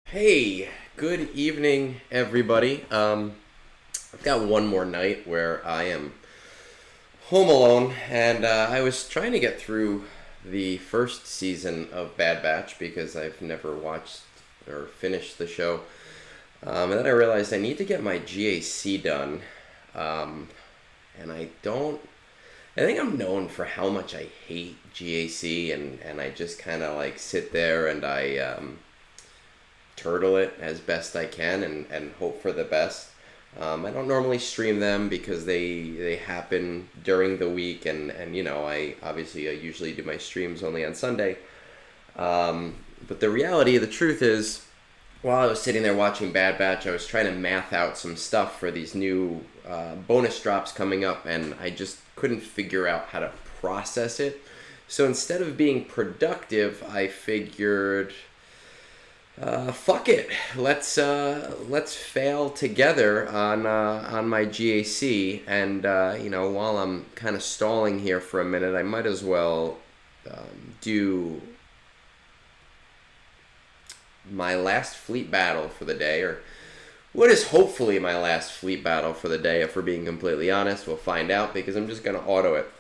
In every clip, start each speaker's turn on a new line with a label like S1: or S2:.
S1: Hey, good evening, everybody. I've got one more night where I am home alone, and I was trying to get through the first season of Bad Batch because I've never watched or finished the show. And then I realized I need to get my GAC done. Um, and I don't. I think I'm known for how much I hate GAC, and I just kind of like sit there and I turtle it as best I can and hope for the best. I don't normally stream them because they happen during the week, and I usually do my streams only on Sunday. But the reality, the truth is, while I was sitting there watching Bad Batch, I was trying to math out some stuff for these new bonus drops coming up, and I just couldn't figure out how to process it. So instead of being productive, I figured, fuck it. Let's fail together on my GAC, and while I'm kind of stalling here for a minute, I might as well do my last fleet battle for the day, or what is hopefully my last fleet battle for the day. If we're being completely honest, we'll find out because I'm just gonna auto it.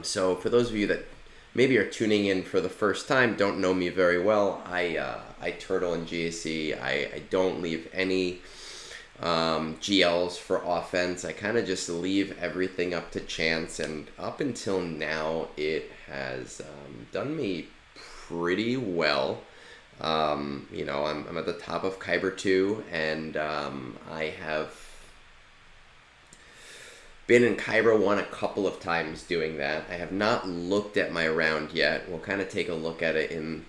S1: So for those of you that maybe are tuning in for the first time, don't know me very well, I turtle in GAC. I don't leave any GLs for offense. I kind of just leave everything up to chance, and up until now, it has done me pretty well. I'm at the top of Kyber 2, and I have been in Kyber 1 a couple of times doing that. I have not looked at my round yet. We'll kind of take a look at it in,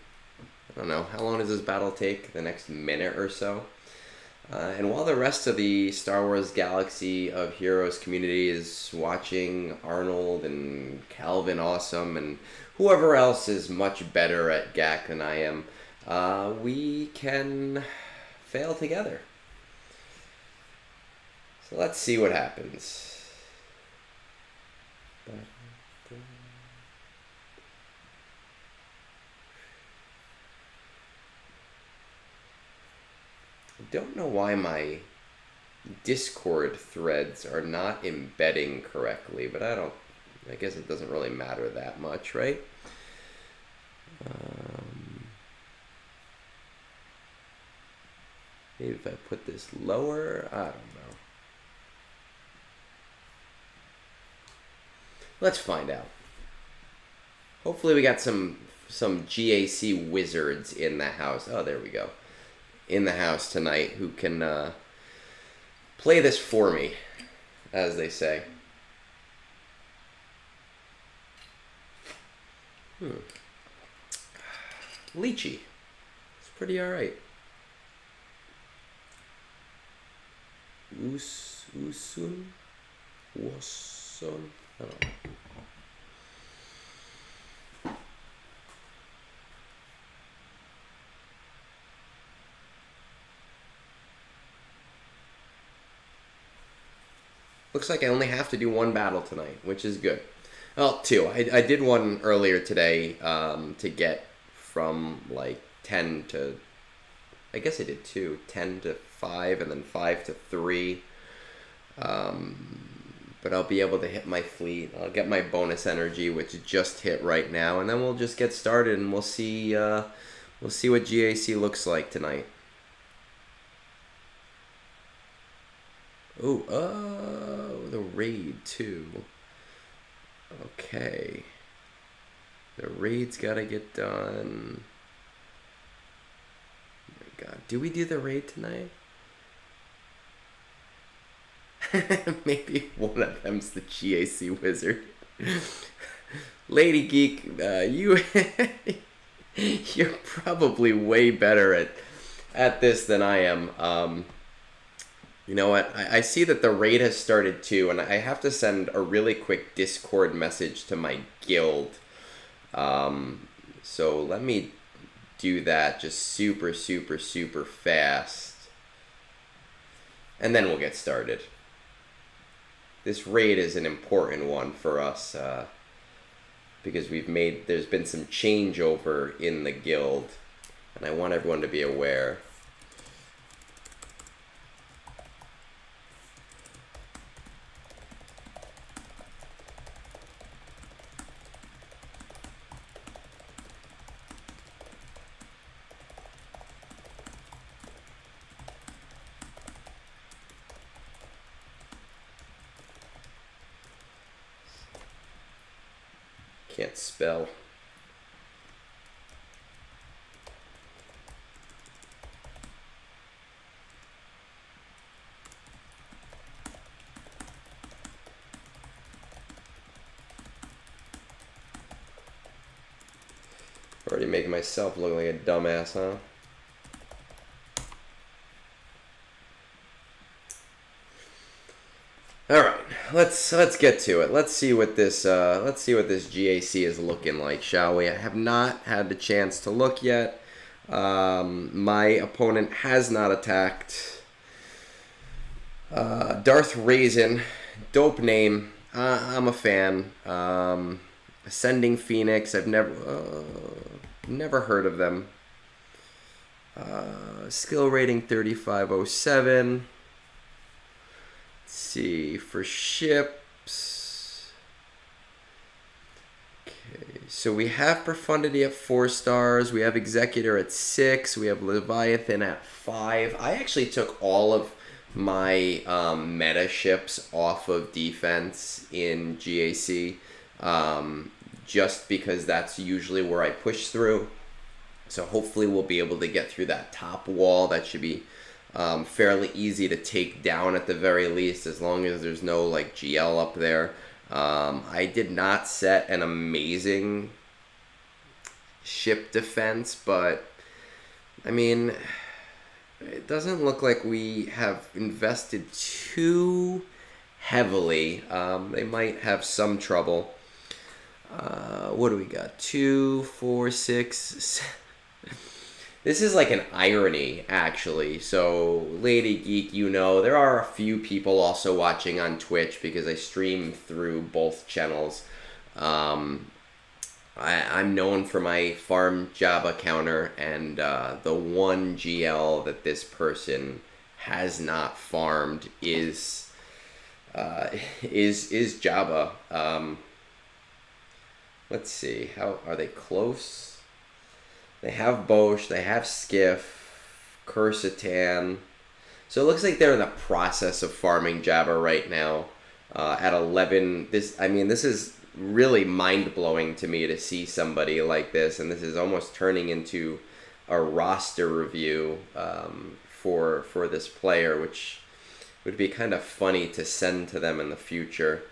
S1: I don't know, how long does this battle take? The next minute or so? And while the rest of the Star Wars Galaxy of Heroes community is watching Arnold and Calvin Awesome and whoever else is much better at GAC than I am, we can fail together. So let's see what happens. I don't know why my Discord threads are not embedding correctly, but I guess it doesn't really matter that much, right? Maybe if I put this lower, I don't know. Let's find out. Hopefully we got some GAC wizards in the house. Oh, there we go. In the house tonight who can play this for me, as they say. Lychee. It's pretty alright. Usun? Wason? I don't know. Looks like I only have to do one battle tonight, which is good. Well, two. I did one earlier today to get from like 10 to... I guess I did two. 10 to 5 and then 5 to 3. But I'll be able to hit my fleet. I'll get my bonus energy, which just hit right now, and then we'll just get started and we'll see what GAC looks like tonight. Oh, the raid too. Okay. The raid's gotta get done. Oh my god. Do we do the raid tonight? Maybe one of them's the GAC wizard. Lady Geek, you're probably way better at this than I am. You know what? I see that the raid has started too, and I have to send a really quick Discord message to my guild. So let me do that just super fast. And then we'll get started. This raid is an important one for us because there's been some changeover in the guild. and I want everyone to be aware. Can't spell. Already making myself look like a dumbass, huh? All right, let's get to it. Let's see what this GAC is looking like, shall we? I have not had the chance to look yet. My opponent has not attacked. Darth Raisin, dope name. I'm a fan. Ascending Phoenix. I've never heard of them. Skill rating 3507. Let's see, for ships. Okay, so we have Profundity at 4 stars. We have Executor at 6. We have Leviathan at 5. I actually took all of my meta ships off of defense in GAC just because that's usually where I push through. So hopefully we'll be able to get through that top wall. That should be fairly easy to take down at the very least, as long as there's no like GL up there. I did not set an amazing ship defense, but I mean, it doesn't look like we have invested too heavily. They might have some trouble. What do we got? 2, 4, 6. This is like an irony, actually. So, Lady Geek, you know, there are a few people also watching on Twitch because I stream through both channels. I'm known for my farm Java counter, and the one GL that this person has not farmed is Java. Let's see, how are they close? They have Bosch, they have Skiff, Quercetan. So it looks like they're in the process of farming Java right now. At 11, this is really mind-blowing to me to see somebody like this, and this is almost turning into a roster review for this player, which would be kind of funny to send to them in the future.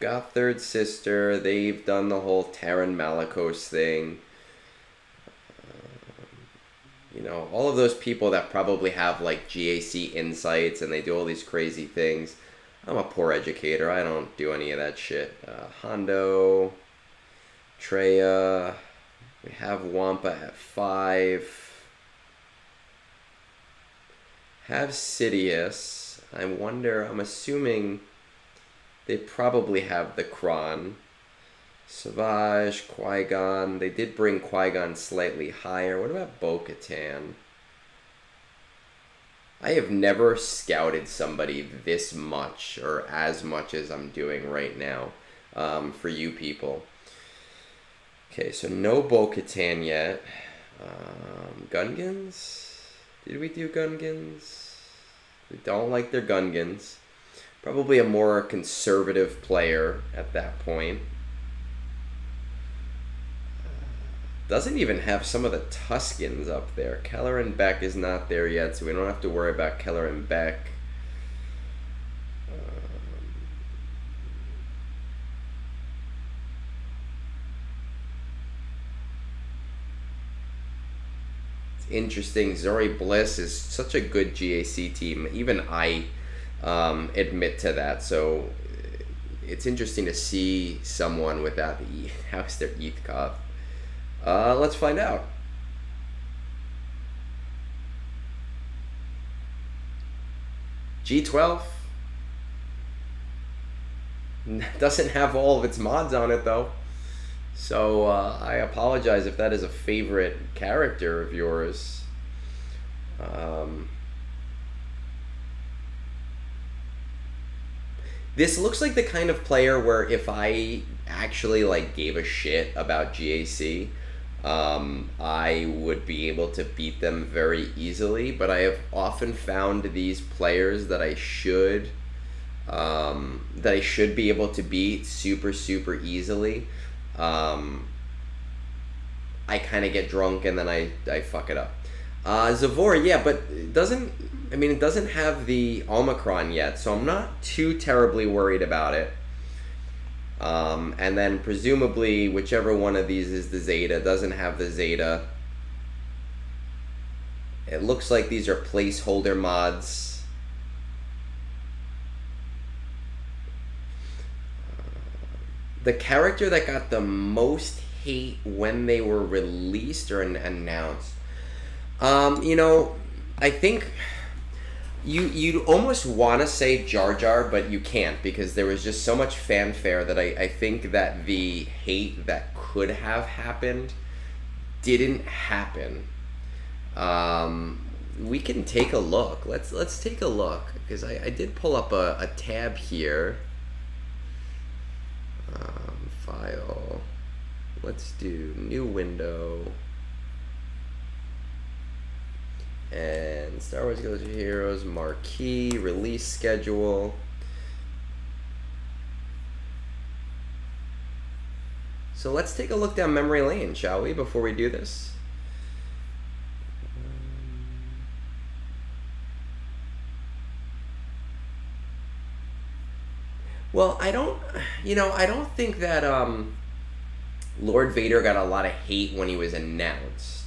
S1: Got Third Sister. They've done the whole Terran Malicos thing. You know, all of those people that probably have like GAC insights and they do all these crazy things. I'm a poor educator. I don't do any of that shit. Hondo, Treya. We have Wampa at 5. Have Sidious. I'm assuming they probably have the Kron. Savage, Qui-Gon. They did bring Qui-Gon slightly higher. What about Bo-Katan? I have never scouted somebody this much, or as much as I'm doing right now, for you people. Okay, so no Bo-Katan yet. Gungans? Did we do Gungans? We don't like their Gungans. Probably a more conservative player at that point. Doesn't even have some of the Tuskens up there. Keller and Beck is not there yet, so we don't have to worry about Keller and Beck. It's interesting. Zori Bliss is such a good GAC team. Even I admit to that. So it's interesting to see someone without the E. How's their ETH cost? Let's find out. G12 doesn't have all of its mods on it though, So I apologize if that is a favorite character of yours. Um, this looks like the kind of player where if I actually like gave a shit about GAC, I would be able to beat them very easily. But I have often found these players that I should be able to beat super super easily. I kind of get drunk and then I fuck it up. Zavor, yeah, but it doesn't. I mean, it doesn't have the Omicron yet, so I'm not too terribly worried about it. And then presumably, whichever one of these is the Zeta doesn't have the Zeta. It looks like these are placeholder mods. The character that got the most hate when they were released or announced. I think you'd almost want to say Jar Jar, but you can't because there was just so much fanfare that I think that the hate that could have happened didn't happen. We can take a look. Let's take a look because I did pull up a tab here. File. Let's do new window. And Star Wars Galaxy of Heroes marquee release schedule. So let's take a look down memory lane, shall we, before we do this? Well, I don't think that Lord Vader got a lot of hate when he was announced.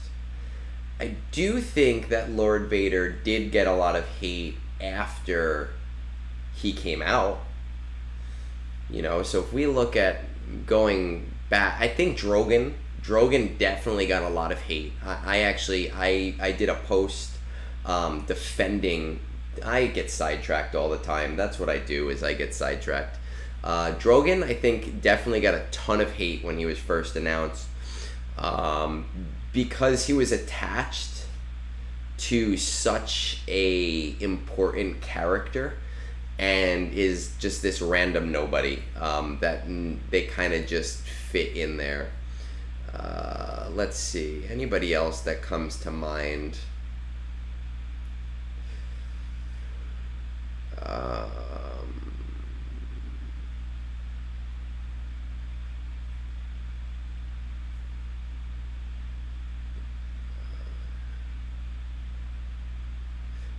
S1: I do think that Lord Vader did get a lot of hate after he came out. So if we look at going back, I think Drogon definitely got a lot of hate. I did a post defending. I get sidetracked all the time. That's what I do, is I get sidetracked. Drogon, I think, definitely got a ton of hate when he was first announced. Because he was attached to such a important character and is just this random nobody that they kind of just fit in there. Let's see. Anybody else that comes to mind?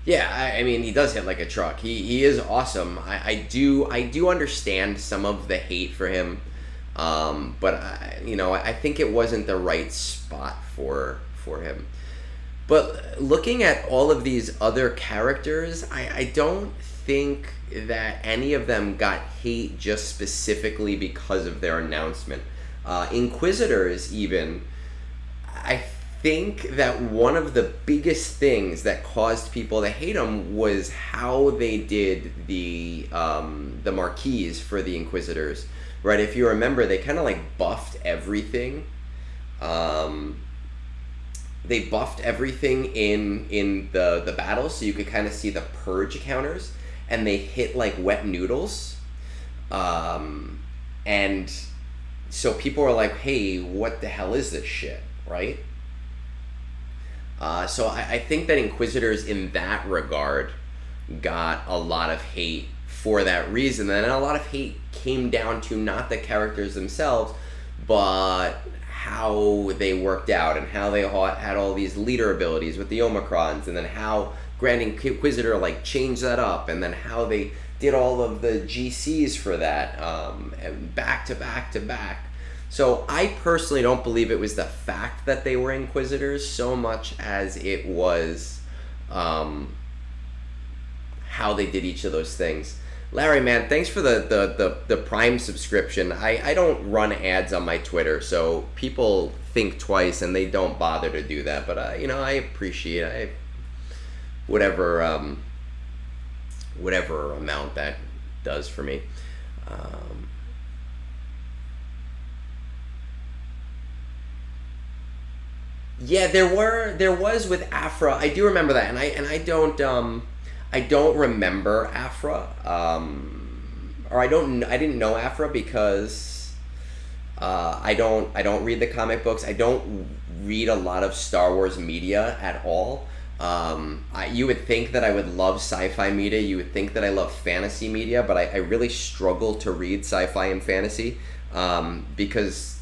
S1: Yeah, I mean, he does hit like a truck. He is awesome. I do understand some of the hate for him, but I think it wasn't the right spot for him. But looking at all of these other characters, I don't think that any of them got hate just specifically because of their announcement. Inquisitors, even, I think that one of the biggest things that caused people to hate them was how they did the marquees for the Inquisitors, right? If you remember, they kind of like buffed everything. They buffed everything in the battle, so you could kind of see the purge counters, and they hit like wet noodles, and so people were like, "Hey, what the hell is this shit?" Right? So I think that Inquisitors in that regard got a lot of hate for that reason. And a lot of hate came down to not the characters themselves, but how they worked out and how they had all these leader abilities with the Omicrons, and then how Grand Inquisitor like changed that up, and then how they did all of the GCs for that, and back to back to back. So I personally don't believe it was the fact that they were Inquisitors so much as it was how they did each of those things. Larry, man, thanks for the Prime subscription. I don't run ads on my Twitter, so people think twice and they don't bother to do that. But I appreciate whatever amount that does for me. Yeah, there was with Afra. I do remember that, and I don't remember Afra, or I didn't know Afra because I don't read the comic books. I don't read a lot of Star Wars media at all. You would think that I would love sci-fi media. You would think that I love fantasy media, but I really struggle to read sci-fi and fantasy because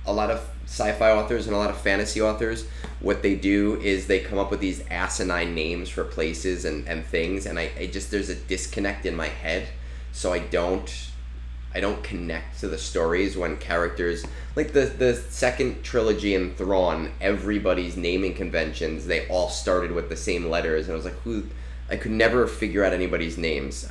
S1: a lot of sci-fi authors and a lot of fantasy authors, what they do is they come up with these asinine names for places and things, and I just, there's a disconnect in my head, so I don't connect to the stories when characters, like the second trilogy in Thrawn, everybody's naming conventions, they all started with the same letters, and I was like, I could never figure out anybody's names.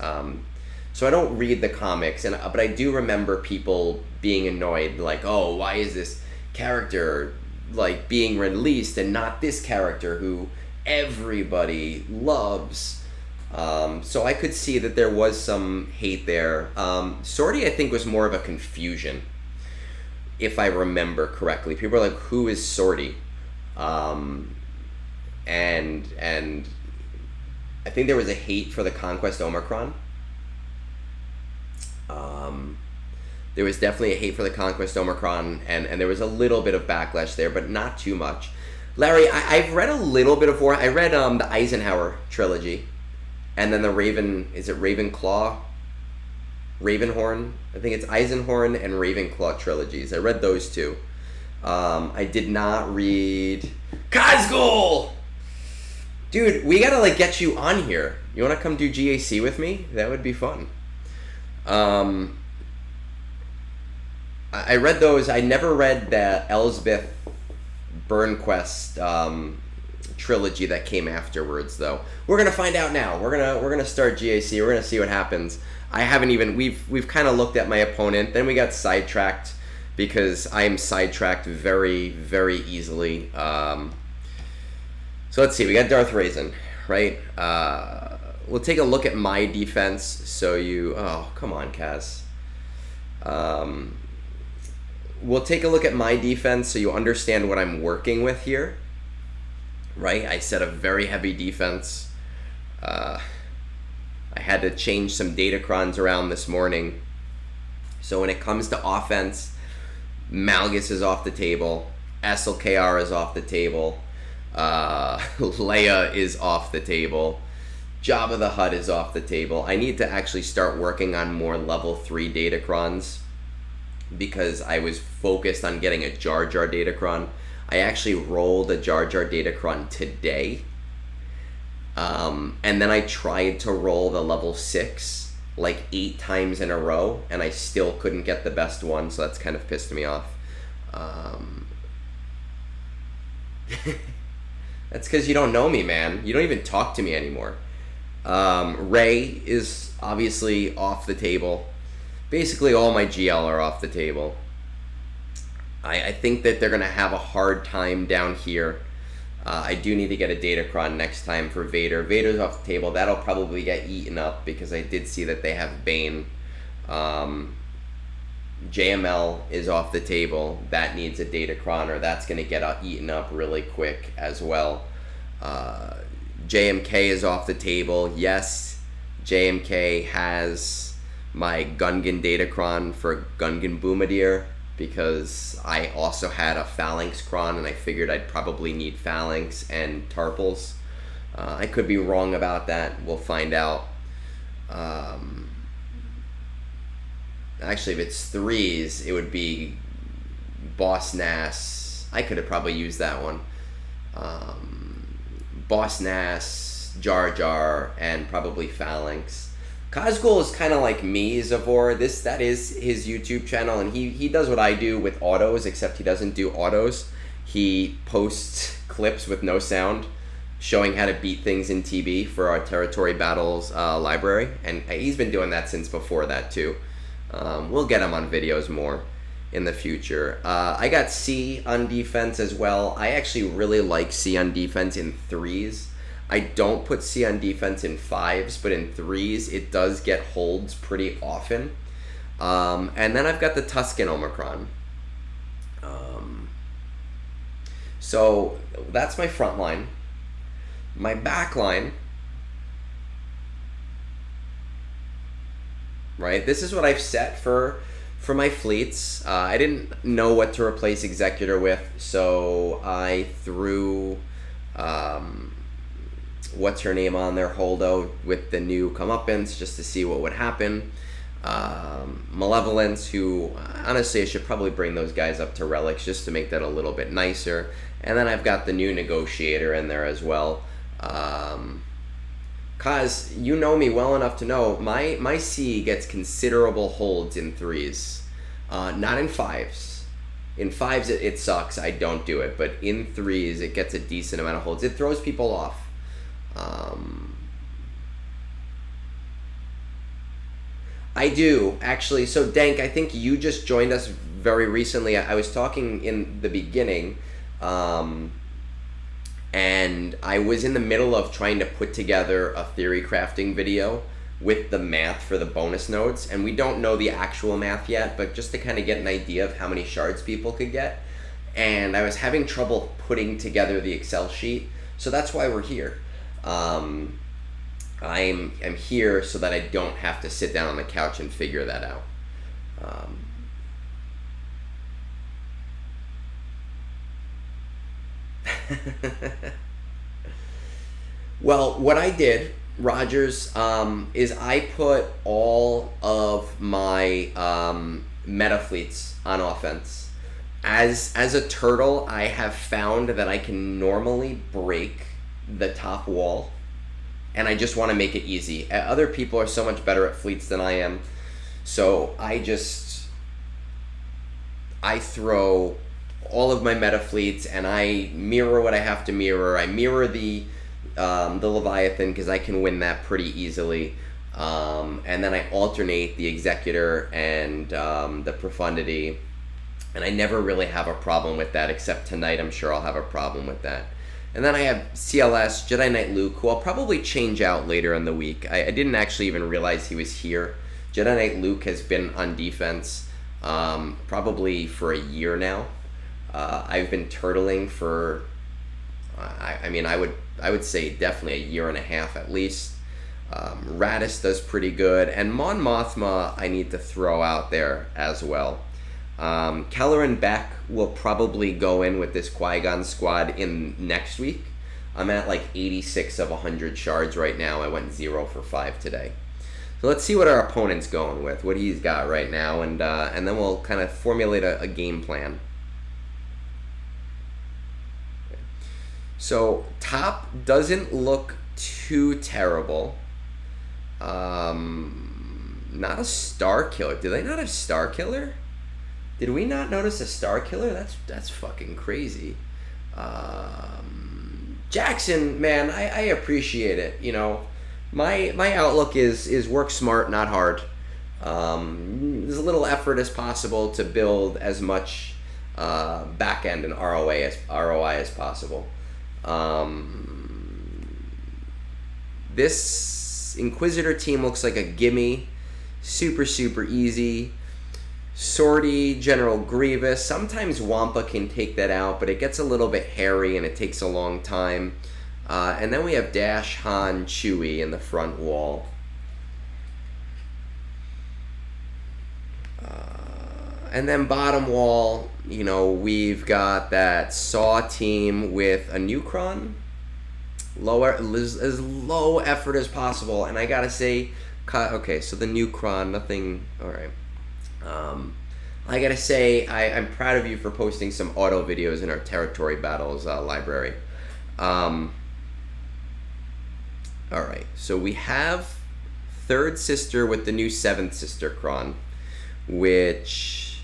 S1: So I don't read the comics, but I do remember people being annoyed, like, oh, why is this character like being released and not this character who everybody loves? So I could see that there was some hate there. Sortie, I think, was more of a confusion, if I remember correctly. People are like, who is Sortie? And I think there was a hate for the Conquest Omicron. There was definitely a hate for the Conquest Omicron, and there was a little bit of backlash there, but not too much. Larry, I've read a little bit of War. I read the Eisenhower trilogy, and then the Ravenclaw? Ravenhorn? I think it's Eisenhorn and Ravenclaw trilogies. I read those two. I did not read Kazgul! Dude, we gotta like get you on here. You wanna come do GAC with me? That would be fun. I read those. I never read the Elsbeth Burnquest trilogy that came afterwards, though. We're gonna find out now. We're gonna start GAC. We're gonna see what happens. I haven't even. We've kind of looked at my opponent. Then we got sidetracked because I am sidetracked very, very easily. So let's see. We got Darth Raisin, right? We'll take a look at my defense. So you. Oh, come on, Kaz. We'll take a look at my defense so you understand what I'm working with here, right? I set a very heavy defense. I had to change some datacrons around this morning. So when it comes to offense, Malgus is off the table. SLKR is off the table. Leia is off the table. Jabba the Hutt is off the table. I need to actually start working on more level 3 datacrons, because I was focused on getting a Jar Jar datacron. I actually rolled a Jar Jar datacron today. And then I tried to roll the level 6 like 8 times in a row, and I still couldn't get the best one, so that's kind of pissed me off. That's because you don't know me, man. You don't even talk to me anymore. Rey is obviously off the table. Basically, all my GL are off the table. I think that they're going to have a hard time down here. I do need to get a Datacron next time for Vader. Vader's off the table. That'll probably get eaten up because I did see that they have Bane. JML is off the table. That needs a Datacron, or that's going to get eaten up really quick as well. JMK is off the table. Yes, JMK has my Gungan Datacron for Gungan Boomadir, because I also had a Phalanx Cron, and I figured I'd probably need Phalanx and Tarpals. I could be wrong about that. We'll find out. Actually, if it's 3s, it would be Boss Nass. I could have probably used that one. Boss Nass, Jar Jar, and probably Phalanx. Kazgul is kind of like me, Zavor. That is his YouTube channel, and he does what I do with autos, except he doesn't do autos. He posts clips with no sound, showing how to beat things in TB for our Territory Battles library, and he's been doing that since before that too. We'll get him on videos more in the future. I got C on defense as well. I actually really like C on defense in 3s. I don't put C on defense in 5s, but in 3s it does get holds pretty often. And then I've got the Tusken Omicron. So that's my front line. My back line, right? This is what I've set for my fleets. I didn't know what to replace Executor with, so I threw what's her name on there, Holdo, with the new comeuppance just to see what would happen. Malevolence, who honestly I should probably bring those guys up to relics just to make that a little bit nicer. And then I've got the new Negotiator in there as well. Cause you know me well enough to know my C gets considerable holds in 3s, not in 5s. In 5s it sucks, I don't do it, but in 3s it gets a decent amount of holds. It throws people off. I do, actually. So, Dank, I think you just joined us very recently. I was talking in the beginning, and I was in the middle of trying to put together a theory crafting video with the math for the bonus nodes, and we don't know the actual math yet, but just to kind of get an idea of how many shards people could get. And I was having trouble putting together the Excel sheet, so that's why we're here. I'm here so that I don't have to sit down on the couch and figure that out. Well, what I did, Rogers, is I put all of my meta fleets on offense. As a turtle, I have found that I can normally break the top wall, and I just want to make it easy. Other people are so much better at fleets than I am, so I throw all of my meta fleets and I mirror what I have to mirror. I mirror the Leviathan because I can win that pretty easily, and then I alternate the Executor and the Profundity, and I never really have a problem with that, except tonight I'm sure I'll have a problem with that. And then I have CLS, Jedi Knight Luke, who I'll probably change out later in the week. I didn't actually even realize he was here. Jedi Knight Luke has been on defense probably for a year now. I've been turtling for, I would say definitely a year and a half at least. Radis does pretty good, and Mon Mothma I need to throw out there as well. Keller and Beck will probably go in with this Qui-Gon squad in next week. I'm at like 86 of 100 shards right now. I went 0 for 5 today. So let's see what our opponent's going with, what he's got right now, and then we'll kind of formulate a game plan. So top doesn't look too terrible. Not a Star Killer. Do they not have Star Killer? Did we not notice a Star Killer? That's fucking crazy. Jackson, man, I appreciate it. You know, my outlook is work smart, not hard. There's a little effort as possible to build as much back end and ROI as possible. This Inquisitor team looks like a gimme. Super easy. Sortie, General Grievous. Sometimes Wampa can take that out, but it gets a little bit hairy and it takes a long time. And then we have Dash, Han, Chewie in the front wall. And then bottom wall, you know, we've got that Saw team with a Nucron. As low effort as possible. And I gotta say, okay, so the Nucron, nothing, alright. I gotta say, I'm proud of you for posting some auto videos in our Territory Battles library. Alright, so we have Third Sister with the new Seventh Sister Cron, which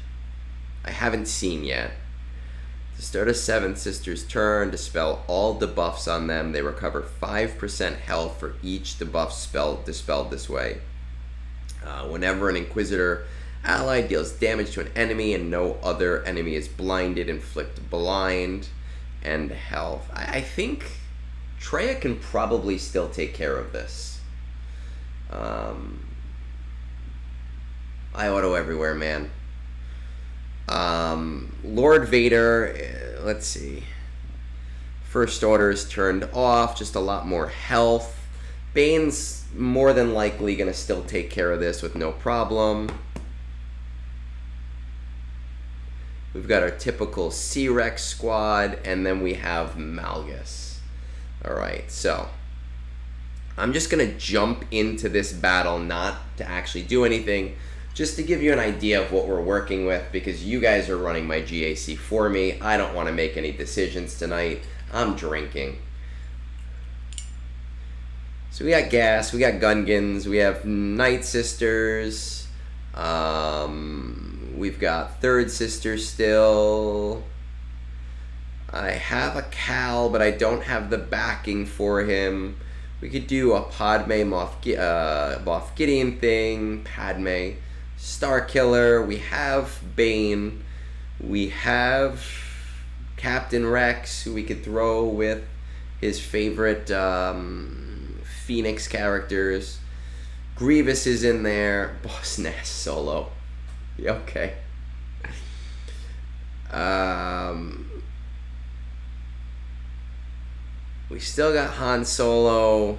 S1: I haven't seen yet. To start a Seventh Sister's turn, dispel all debuffs on them. They recover 5% health for each debuff dispelled this way. Whenever an Inquisitor ally deals damage to an enemy and no other enemy is blinded, inflict blind and health. I think Treya can probably still take care of this. I auto everywhere, man. Lord Vader, let's see. First order is turned off, just a lot more health. Bane's more than likely going to still take care of this with no problem. We've got our typical C-Rex squad, and then we have Malgus. Alright, so I'm just going to jump into this battle, not to actually do anything, just to give you an idea of what we're working with, because you guys are running my GAC for me. I don't want to make any decisions tonight. I'm drinking. So we got gas, we got Gungans, we have Night Sisters, we've got Third Sister still. I have a Cal, but I don't have the backing for him. We could do a Padme Moff Gideon thing, Padme, Starkiller, we have Bane, we have Captain Rex, who we could throw with his favorite Phoenix characters. Grievous is in there. Boss Nass solo. Okay. We still got Han Solo.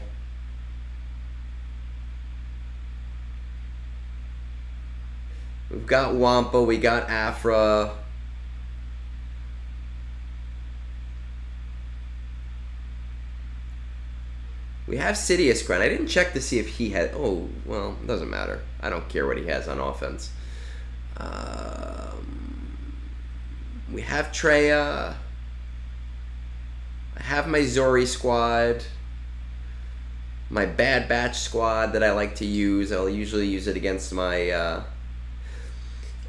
S1: We've got Wampa. We got Afra. We have Sidious Crown. I didn't check to see if he had... Oh, well, it doesn't matter. I don't care what he has on offense. We have Traya. I have my Zori squad. My Bad Batch squad that I like to use. I'll usually use it against my...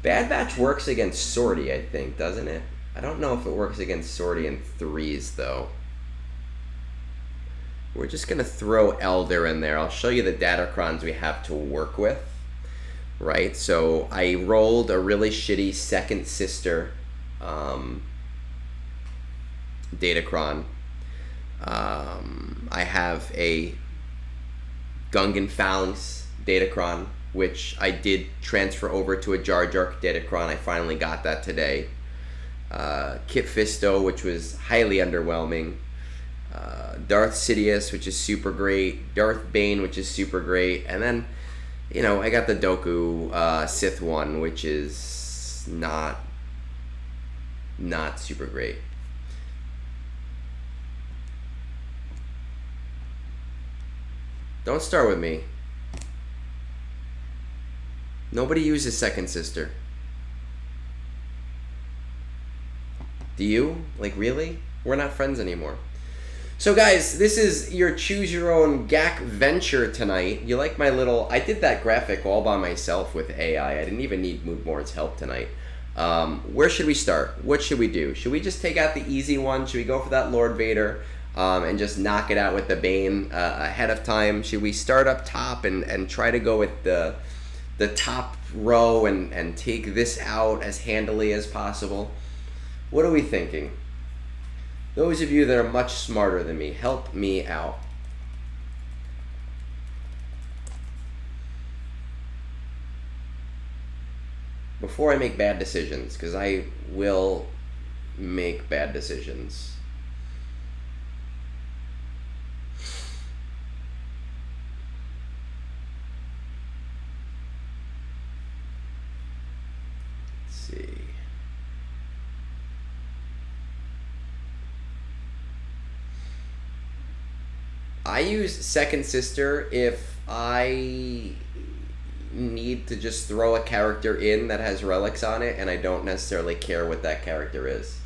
S1: Bad Batch works against Sortie, I think, doesn't it? I don't know if it works against Sortie in 3s, though. We're just going to throw Elder in there. I'll show you the Datacrons we have to work with. Right? So I rolled a really shitty Second Sister Datacron. I have a Gungan Phalanx Datacron, which I did transfer over to a Jar Jar Datacron. I finally got that today. Kit Fisto, which was highly underwhelming. Darth Sidious, which is super great. Darth Bane, which is super great. And then, you know, I got the Dooku Sith one, which is not super great. Don't start with me. Nobody uses Second Sister. Do you? Like, really? We're not friends anymore. So guys, this is your choose your own GAC-Venture tonight. You like my little... I did that graphic all by myself with AI. I didn't even need Moodmore's help tonight. Where should we start? What should we do? Should we just take out the easy one? Should we go for that Lord Vader and just knock it out with the Bane ahead of time? Should we start up top and try to go with the top row and take this out as handily as possible? What are we thinking? Those of you that are much smarter than me, help me out. Before I make bad decisions, because I will make bad decisions. Let's see. I use Second Sister if I need to just throw a character in that has relics on it and I don't necessarily care what that character is.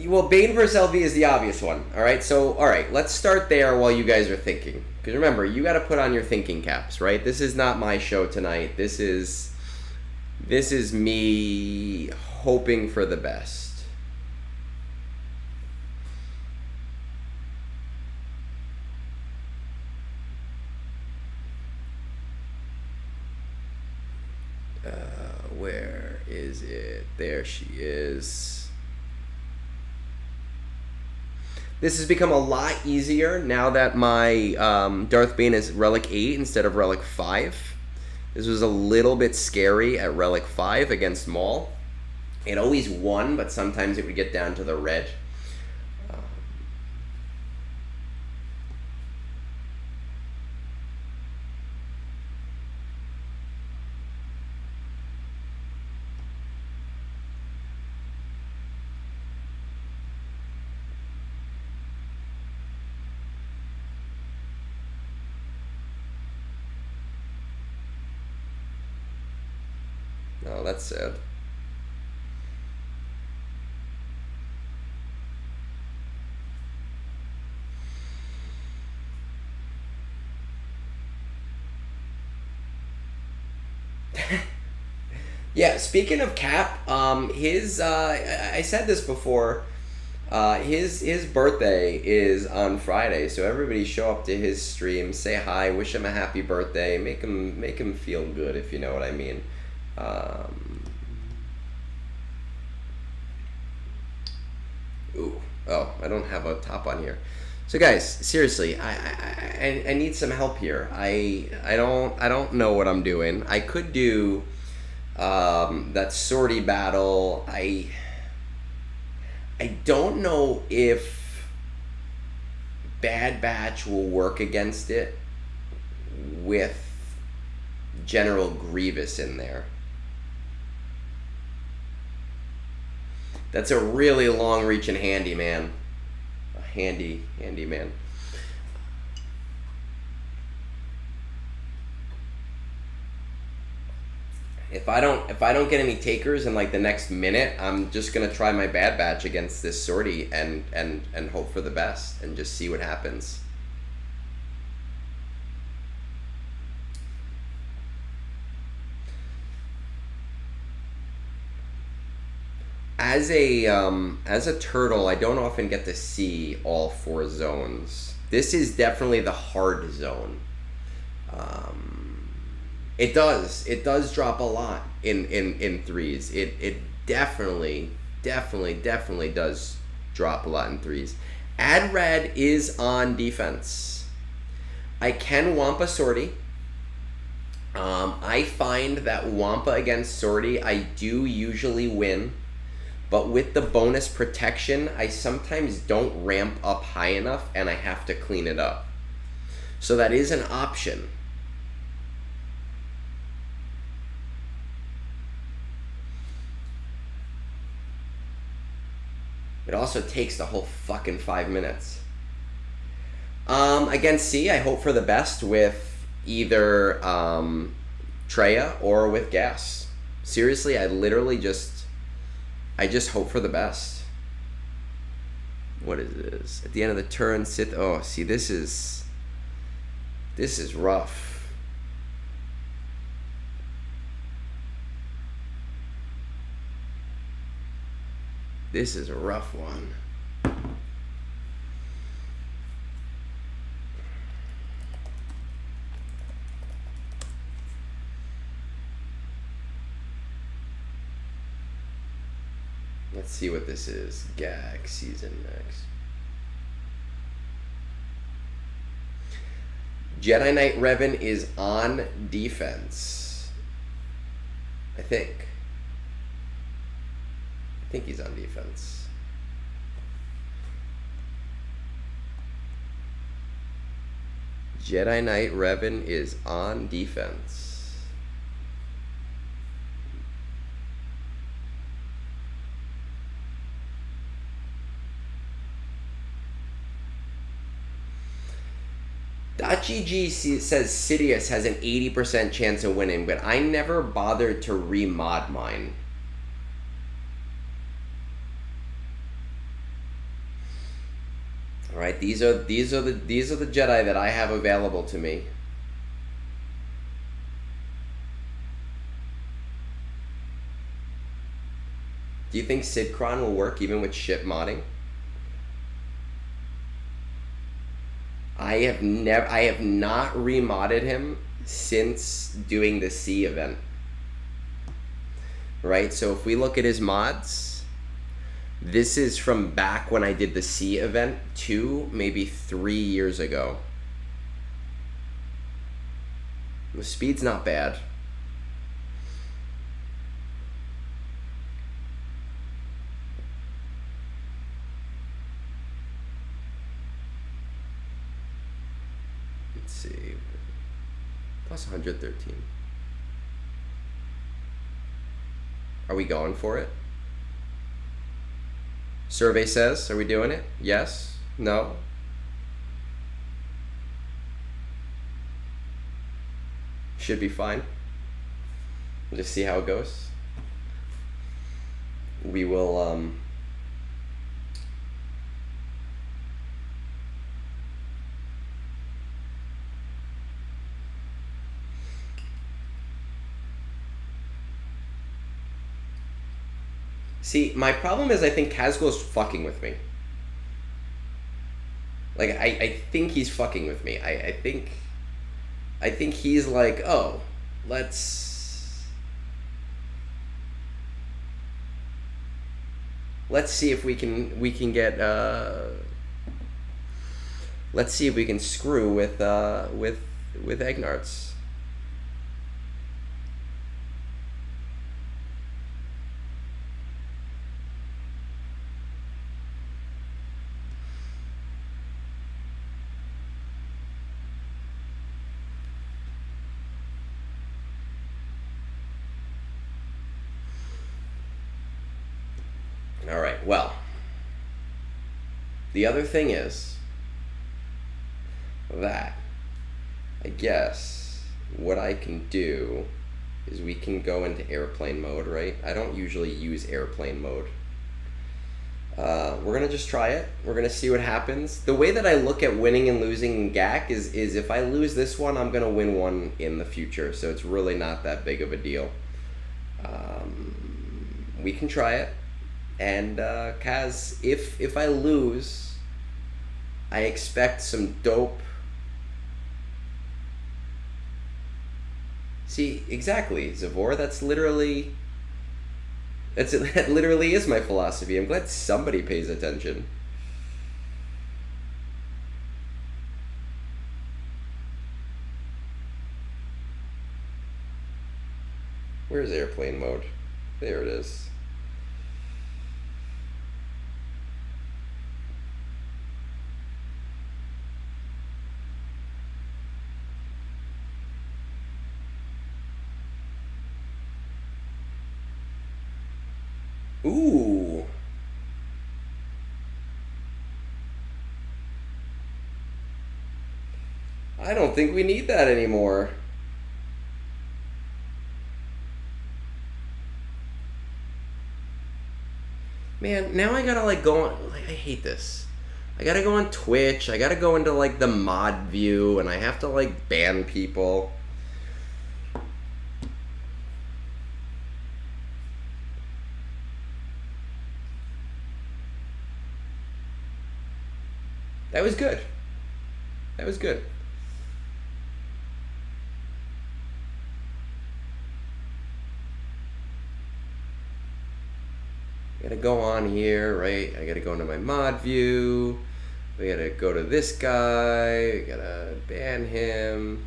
S1: Well, Bane vs. LV is the obvious one. Alright, so, alright, let's start there while you guys are thinking. Because remember, you got to put on your thinking caps, right? This is not my show tonight. This is me hoping for the best. Where is it? There she is. This has become a lot easier now that my Darth Bane is Relic 8 instead of Relic 5. This was a little bit scary at Relic 5 against Maul. It always won, but sometimes it would get down to the red. Oh, that's sad. Yeah, speaking of Cap, his I said this before. His birthday is on Friday, so everybody show up to his stream, say hi, wish him a happy birthday, make him feel good, if you know what I mean. Ooh, oh, I don't have a top on here. So guys, seriously, I need some help here. I don't know what I'm doing. I could do that sortie battle. I don't know if Bad Batch will work against it with General Grievous in there. That's a really long-reaching handyman. A handyman. If I don't get any takers in like the next minute, I'm just gonna try my Bad Batch against this sortie and hope for the best and just see what happens. As a turtle, I don't often get to see all 4 zones. This is definitely the hard zone. It does drop a lot in threes. It definitely does drop a lot in threes. Adrad is on defense. I can Wampa sortie. I find that Wampa against sortie, I do usually win. But with the bonus protection, I sometimes don't ramp up high enough and I have to clean it up. So that is an option. It also takes the whole fucking 5 minutes. Against C, I hope for the best with either Treya or with Gas. Seriously, I just hope for the best. What is this? At the end of the turn, Sith. Oh, see, this is rough. This is a rough one. Let's see what this is. GAC season next. Jedi Knight Revan is on defense. I think he's on defense. Jedi Knight Revan is on defense. .gg says Sidious has an 80% chance of winning, but I never bothered to remod mine. All right, these are the Jedi that I have available to me. Do you think Sidcron will work even with ship modding? I have not remodded him since doing the C event. Right? So if we look at his mods, this is from back when I did the C event 2, maybe 3 years ago. The speed's not bad. costs 113. Are we going for it? Survey says, are we doing it? Yes? No? Should be fine. We'll just see how it goes. We will, See, my problem is I think Casgo's fucking with me. Like, I think he's fucking with me. I think he's like, oh, let's see if we can get let's see if we can screw with Egnards. All right, well, the other thing is that I guess what I can do is we can go into airplane mode, right? I don't usually use airplane mode. We're gonna just try it. We're gonna see what happens. The way that I look at winning and losing in GAC is if I lose this one, I'm gonna win one in the future. So it's really not that big of a deal. We can try it. And Kaz, if I lose, I expect some dope. See, exactly, Zavor. That literally is my philosophy. I'm glad somebody pays attention. Where's airplane mode? There it is. Ooh. I don't think we need that anymore. Man, now I gotta like go on, like I hate this. I gotta go on Twitch, I gotta go into like the mod view, and I have to like ban people. That was good. That was good. I gotta go on here, right? I gotta go into my mod view. We gotta go to this guy. We gotta ban him.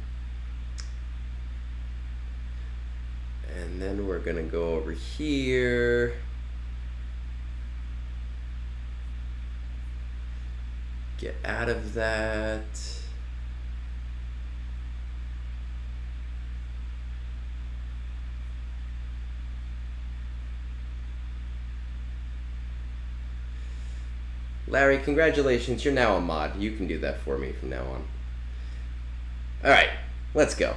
S1: And then we're gonna go over here. Get out of that. Larry, congratulations. You're now a mod. You can do that for me from now on. All right, let's go.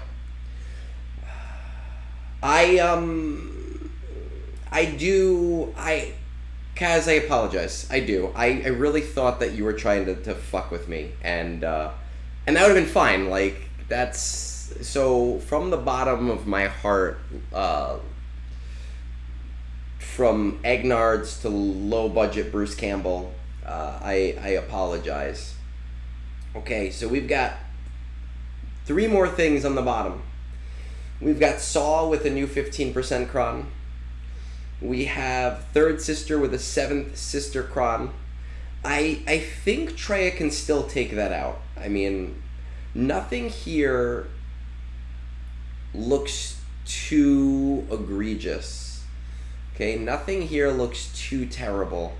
S1: Kaz, I apologize. I do. I really thought that you were trying to fuck with me, and that would have been fine. Like, that's so from the bottom of my heart. From Egnards to low budget Bruce Campbell, I apologize. Okay, so we've got 3 more things on the bottom. We've got Saw with a new 15% cron. We have Third Sister with a 7th Sister cron. I think Treya can still take that out. I mean, nothing here looks too egregious. Okay, nothing here looks too terrible.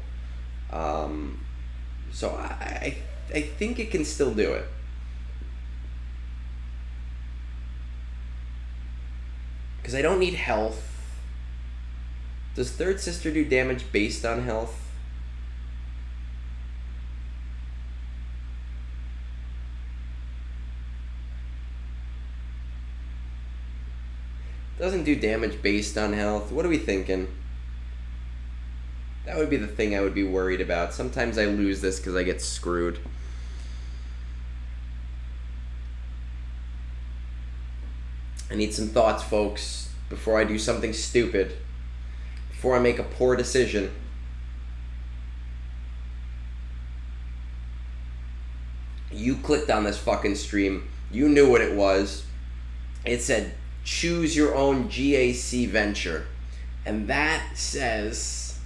S1: So I think it can still do it. Because I don't need health. Does Third Sister do damage based on health? Doesn't do damage based on health. What are we thinking? That would be the thing I would be worried about. Sometimes I lose this because I get screwed. I need some thoughts, folks, before I do something stupid. Before I make a poor decision. You clicked on this fucking stream. You knew what it was. It said, choose your own GAC-Venture. And that says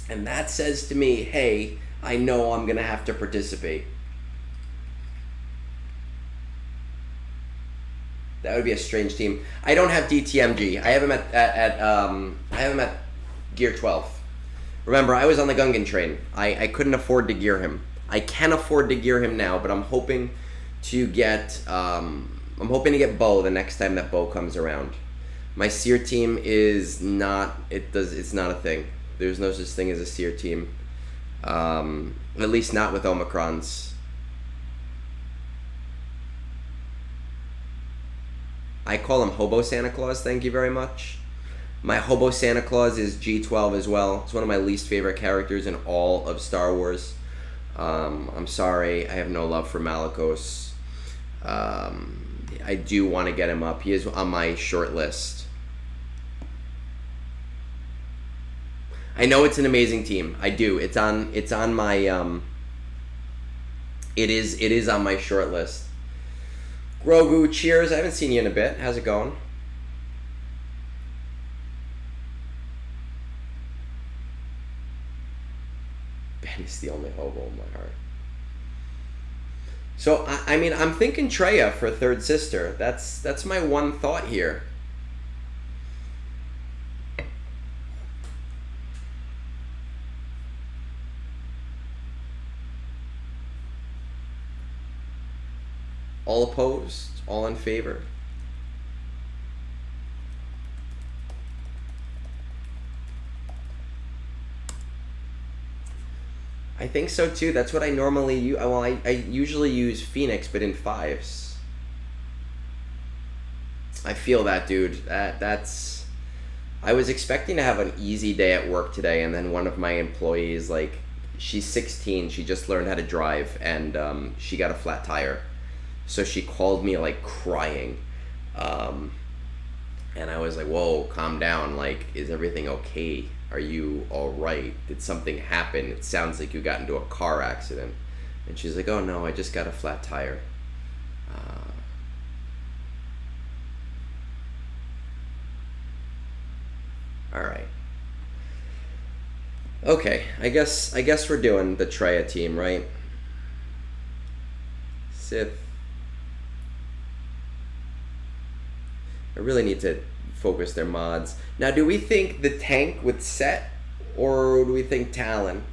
S1: to me, hey, I know I'm going to have to participate. That would be a strange team. I don't have DTMG. I have him at gear 12. Remember, I was on the Gungan train. I couldn't afford to gear him. I can afford to gear him now, but I'm hoping to get Bo the next time that Bo comes around. My Seer team is not. It's not a thing. There's no such thing as a Seer team. At least not with Omicrons. I call him Hobo Santa Claus, thank you very much. My Hobo Santa Claus is G12 as well. It's one of my least favorite characters in all of Star Wars. I'm sorry, I have no love for Malicos. I do want to get him up. He is on my short list. I know it's an amazing team. I do. It's on my it is on my short list. Grogu, cheers. I haven't seen you in a bit. How's it going? Ben is the only hobo in my heart. So, I mean, I'm thinking Traya for Third Sister. That's my one thought here. All opposed? All in favor? I think so too. That's what I normally use. Well, I usually use Phoenix, but in 5s. I feel that, dude. That's... I was expecting to have an easy day at work today, and then one of my employees, like, she's 16, she just learned how to drive, and she got a flat tire. So she called me, like, crying. And I was like, whoa, calm down. Like, is everything okay? Are you all right? Did something happen? It sounds like you got into a car accident. And she's like, oh, no, I just got a flat tire. All right. Okay, I guess we're doing the Traya team, right? Sith. I really need to focus their mods. Now, do we think the tank with Set, or do we think Talon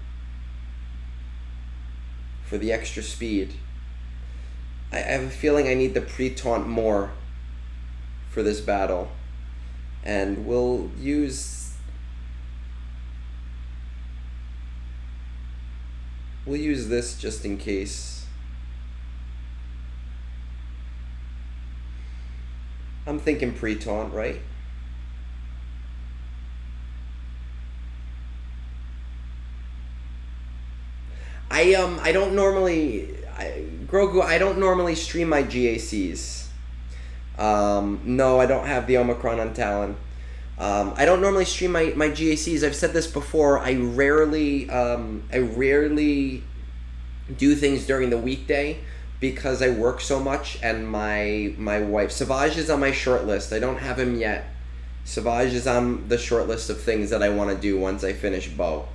S1: for the extra speed? I have a feeling I need the pre-taunt more for this battle. And we'll use this just in case. I'm thinking pre-taunt, right? I don't normally Grogu, I don't normally stream my GACs. No, I don't have the Omicron on Talon. I don't normally stream my GACs. I've said this before. I rarely do things during the weekday because I work so much, and my wife Savage is on my short list. I don't have him yet. Savage is on the short list of things that I want to do once I finish Bo.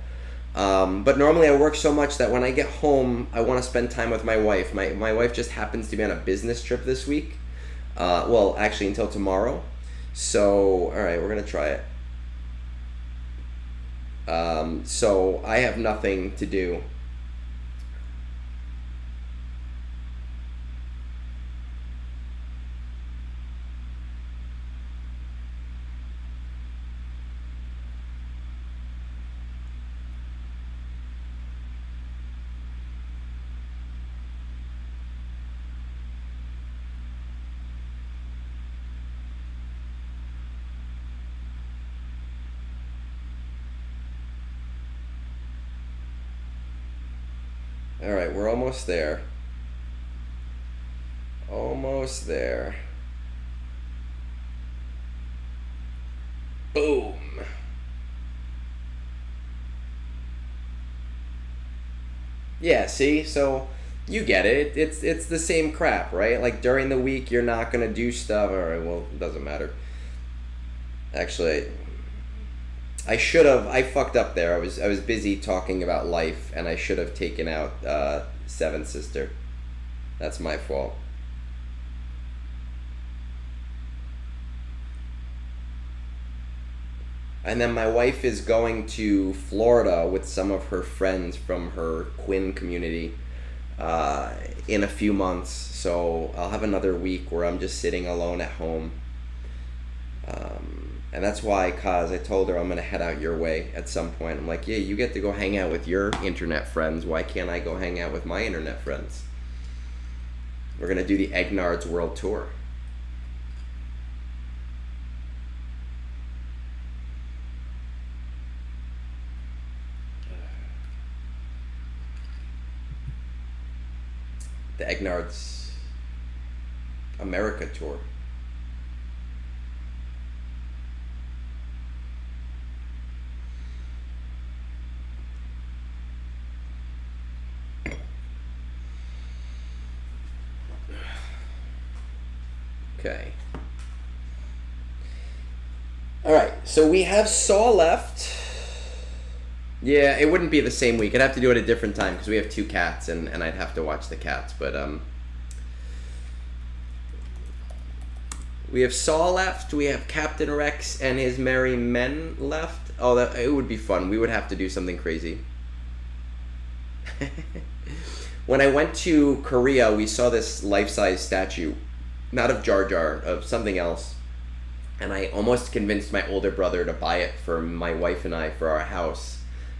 S1: But normally I work so much that when I get home, I want to spend time with my wife. My wife just happens to be on a business trip this week. Well, actually until tomorrow. So, alright, we're going to try it. So I have nothing to do. All right, we're almost there. Almost there. Boom. Yeah, see? So you get it. It's the same crap, right? Like during the week you're not going to do stuff. All right, well, it doesn't matter. Actually, I fucked up there. I was busy talking about life and I should have taken out Seventh Sister. That's my fault. And then my wife is going to Florida with some of her friends from her Quinn community in a few months. So I'll have another week where I'm just sitting alone at home. And that's why, Kaz, I told her I'm going to head out your way at some point. I'm like, yeah, you get to go hang out with your internet friends. Why can't I go hang out with my internet friends? We're going to do the Egnard's World Tour. The Egnard's America Tour. Okay. All right, so we have Saw left. Yeah, it wouldn't be the same week. I'd have to do it a different time because we have 2 cats, and I'd have to watch the cats. But we have Saw left. We have Captain Rex and his merry men left. Oh, it would be fun. We would have to do something crazy. When I went to Korea, we saw this life-size statue, not of Jar Jar, of something else. And I almost convinced my older brother to buy it for my wife and I for our house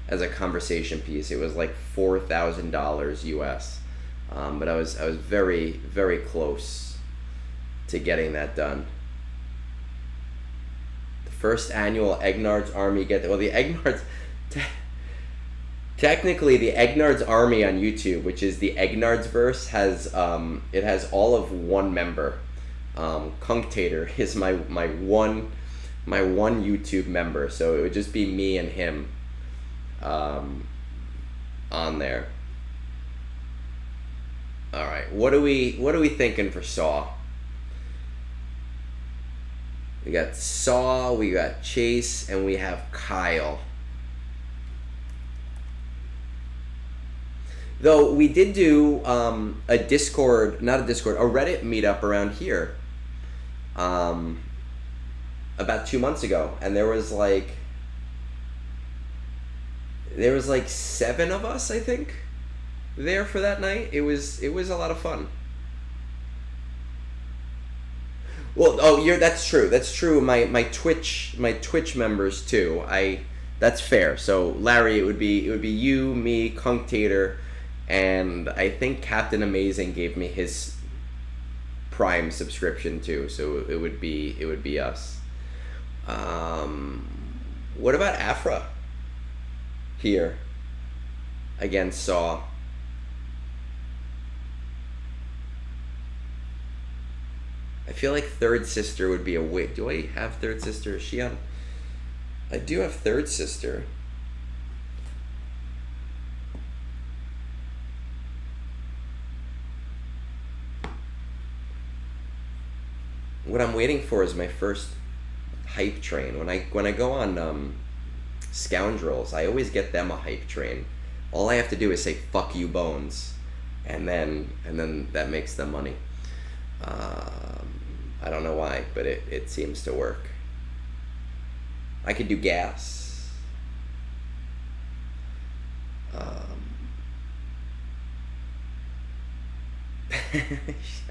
S1: as a conversation piece. It was like $4,000 US. But I was very, very close to getting that done. The first annual Egnard's Army the Egnard's... Technically, the Egnard's Army on YouTube, which is the Egnard's verse, has it has all of one member. Kunktator is my one YouTube member, so it would just be me and him on there. All right, what are we thinking for Saw? We got Saw, we got Chase, and we have Kyle. Though we did do a Reddit meetup around here about 2 months ago, and there was like 7 of us, I think, there for that night. It was a lot of fun. Well, that's true. That's true. My Twitch members too. That's fair. So Larry, it would be you, me, Kunktator. And I think Captain Amazing gave me his Prime subscription too, so it would be us. What about Afra here against Saw? I feel like Third Sister would be a wait. Do I have Third Sister? Is she on? I do have Third Sister. What I'm waiting for is my first hype train. When I go on Scoundrels, I always get them a hype train. All I have to do is say "fuck you, Bones," and then that makes them money. I don't know why, but it seems to work. I could do Gas. Are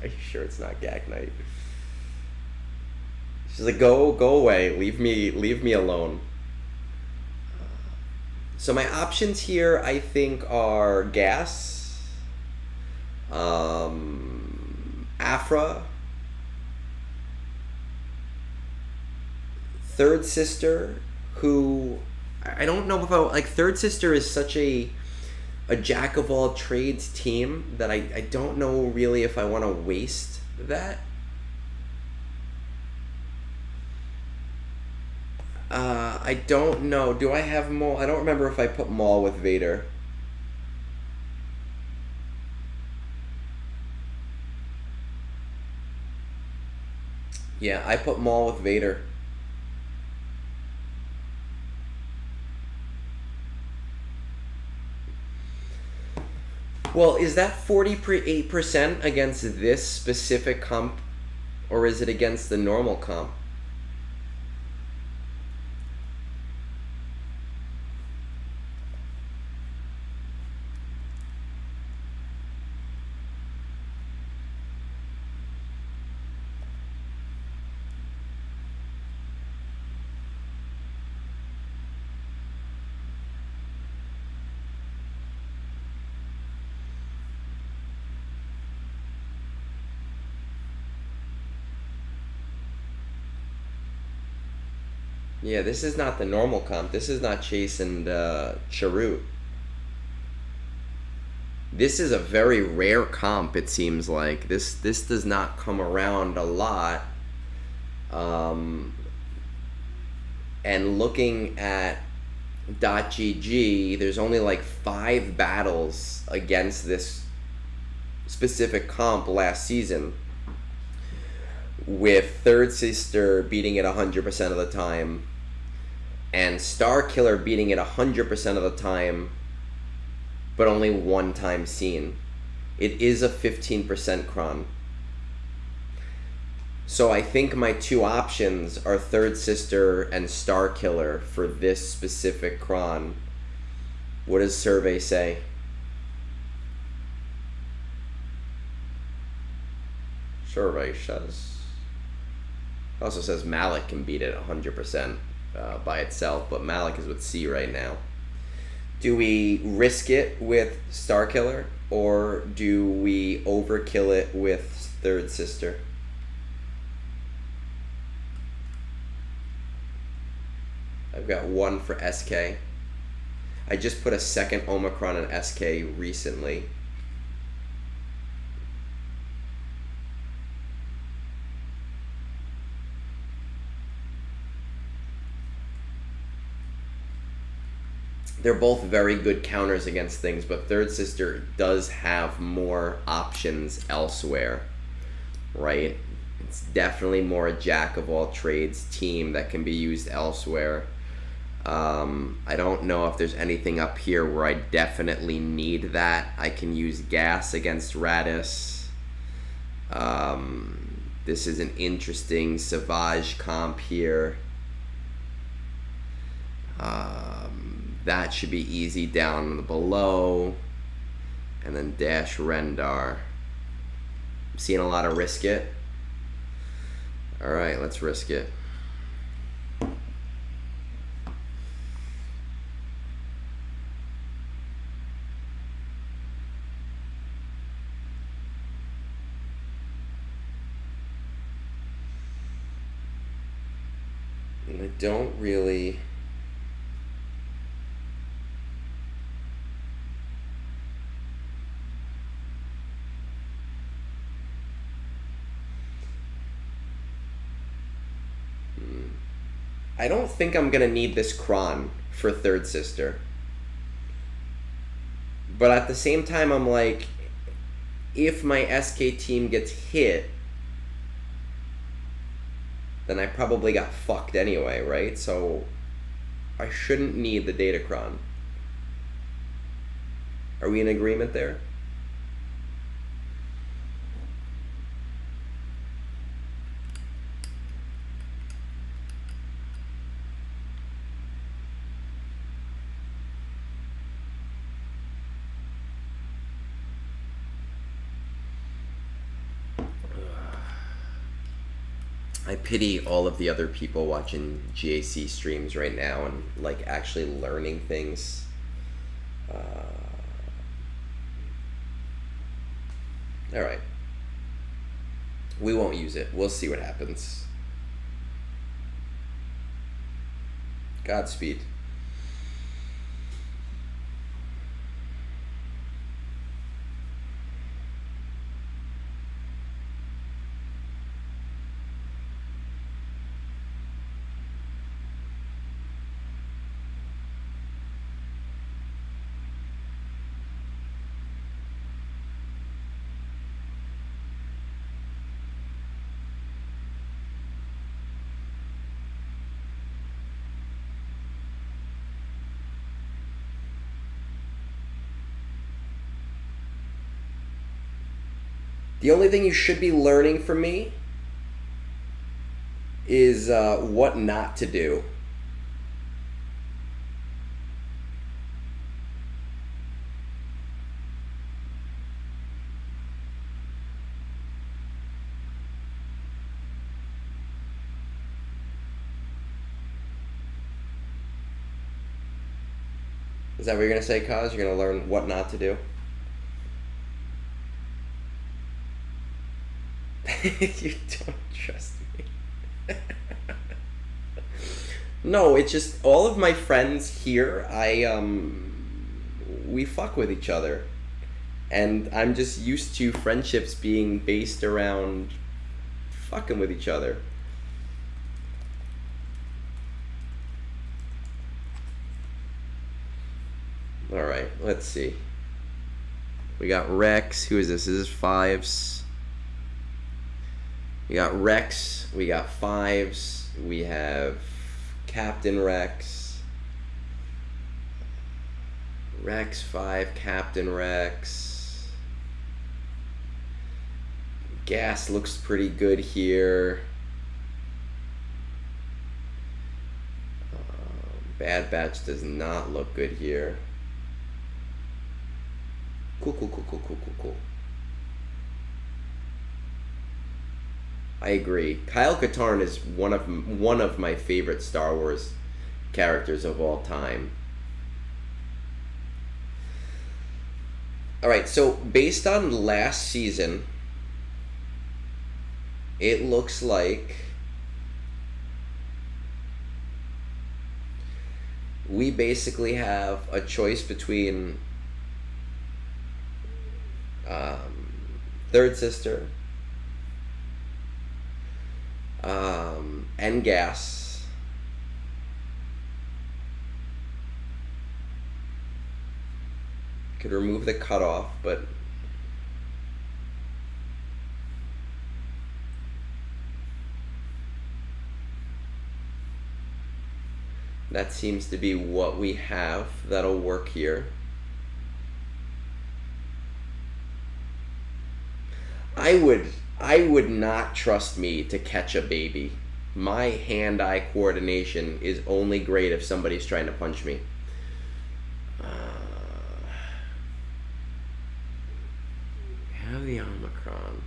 S1: you sure it's not GAC Night? She's like, go away, leave me alone. So my options here, I think, are Gas, Afra, Third Sister, who I don't know about. Like, Third Sister is such a a jack of all trades team that I don't know really if I want to waste that. I don't know. Do I have Maul? I don't remember if I put Maul with Vader. Yeah, I put Maul with Vader. Well, is that 48% against this specific comp, or is it against the normal comp? Yeah, this is not the normal comp. This is not Chase and Charute. This is a very rare comp, it seems like. This does not come around a lot. And looking at .gg, there's only like 5 battles against this specific comp last season, with Third Sister beating it 100% of the time and Star Killer beating it 100% of the time, but only one time seen. It is a 15% cron. So I think my 2 options are Third Sister and Star Killer for this specific cron. What does survey say? Survey says... It also says Malik can beat it 100% by itself, but Malik is with C right now. Do we risk it with Star Killer, or do we overkill it with Third Sister? I've got 1 for SK. I just put a second Omicron in SK recently. They're both very good counters against things, but Third Sister does have more options elsewhere, right? It's definitely more a jack of all trades team that can be used elsewhere. I don't know if there's anything up here where I definitely need that. I can use gas against Radis. This is an interesting Savage comp here. That should be easy down below. And then Dash Rendar. I'm seeing a lot of risk it. Alright, let's risk it. And I don't really... I don't think I'm gonna need this cron for Third Sister. But at the same time, I'm like, if my SK team gets hit, then I probably got fucked anyway, right? So I shouldn't need the Datacron. Are we in agreement there? I pity all of the other people watching GAC streams right now and like actually learning things. All right. We won't use it. We'll see what happens. Godspeed. The only thing you should be learning from me is what not to do. Is that what you're going to say, Kaz? You're going to learn what not to do? You don't trust me. No, it's just all of my friends here, we fuck with each other. And I'm just used to friendships being based around fucking with each other. Alright, let's see. We got Rex. Who is this? This is Fives. We got Rex. We got Fives. We have Captain Rex. Rex 5, Captain Rex. Gas looks pretty good here. Bad Batch does not look good here. Cool. I agree. Kyle Katarn is one of my favorite Star Wars characters of all time. All right, so based on last season, it looks like we basically have a choice between Third Sister and Gas. Could remove the cutoff, but that seems to be what we have that'll work here. I would not trust me to catch a baby. My hand-eye coordination is only great if somebody's trying to punch me. Have the Omicron.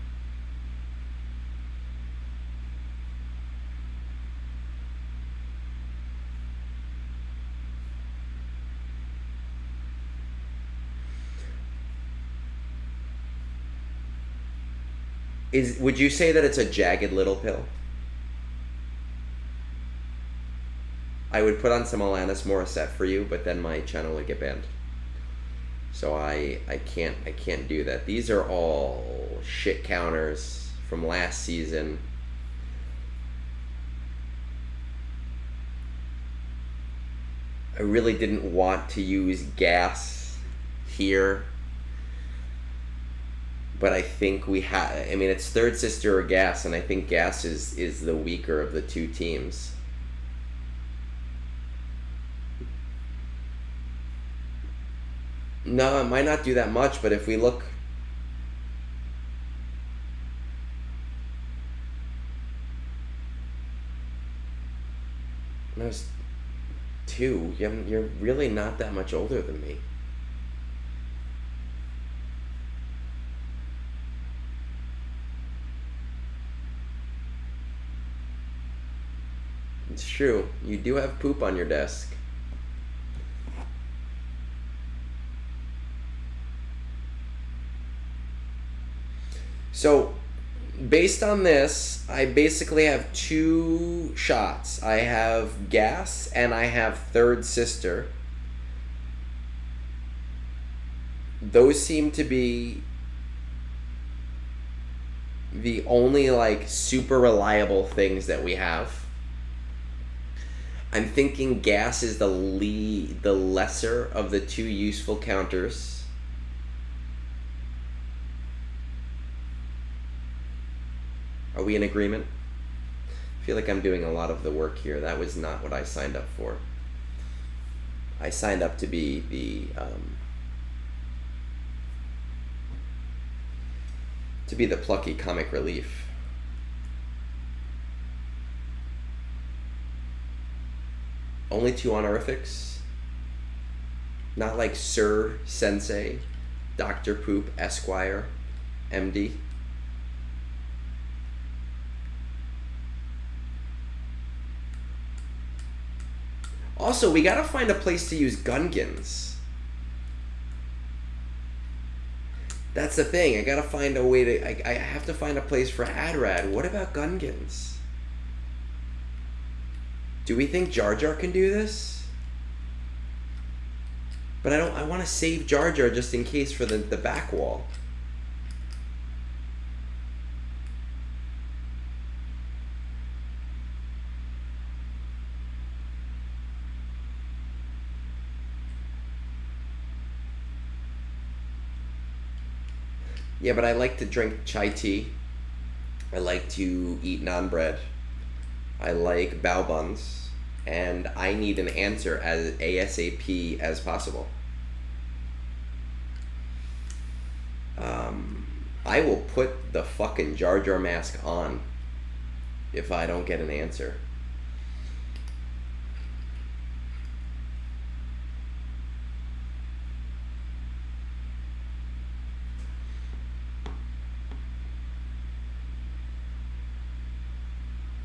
S1: Would you say that it's a jagged little pill? I would put on some Alanis Morissette for you, but then my channel would get banned. So I can't do that. These are all shit counters from last season. I really didn't want to use Gas here, but I think we have. I mean, it's Third Sister or Gas, and I think Gas is the weaker of the two teams. No, it might not do that much, but if we look... There's two. You're really not that much older than me. It's true. You do have poop on your desk. So, based on this, I basically have two shots. I have Gas and I have Third Sister. Those seem to be the only, like, super reliable things that we have. I'm thinking Gas is the lesser of the two useful counters. Are we in agreement? I feel like I'm doing a lot of the work here. That was not what I signed up for. I signed up to be the to be the plucky comic relief. Only 2 honorifics? Not like Sir, Sensei, Dr. Poop, Esquire, MD? Also, we gotta find a place to use Gungans. That's the thing. I gotta find a way to... I have to find a place for Adrad. What about Gungans? Do we think Jar Jar can do this? But I want to save Jar Jar just in case for the back wall. Yeah, but I like to drink chai tea. I like to eat naan bread. I like bao buns. And I need an answer as ASAP as possible. I will put the fucking Jar Jar mask on if I don't get an answer.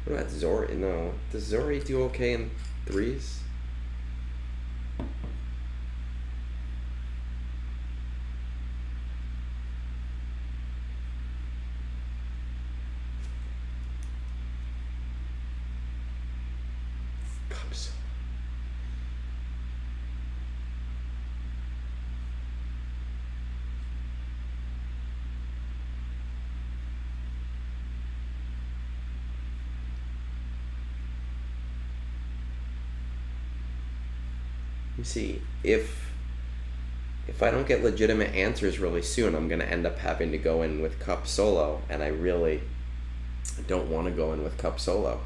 S1: What about Zori? No. Does Zori do okay in 3s? Cups. You see, if I don't get legitimate answers really soon, I'm gonna end up having to go in with Cup Solo, and I really don't want to go in with Cup Solo.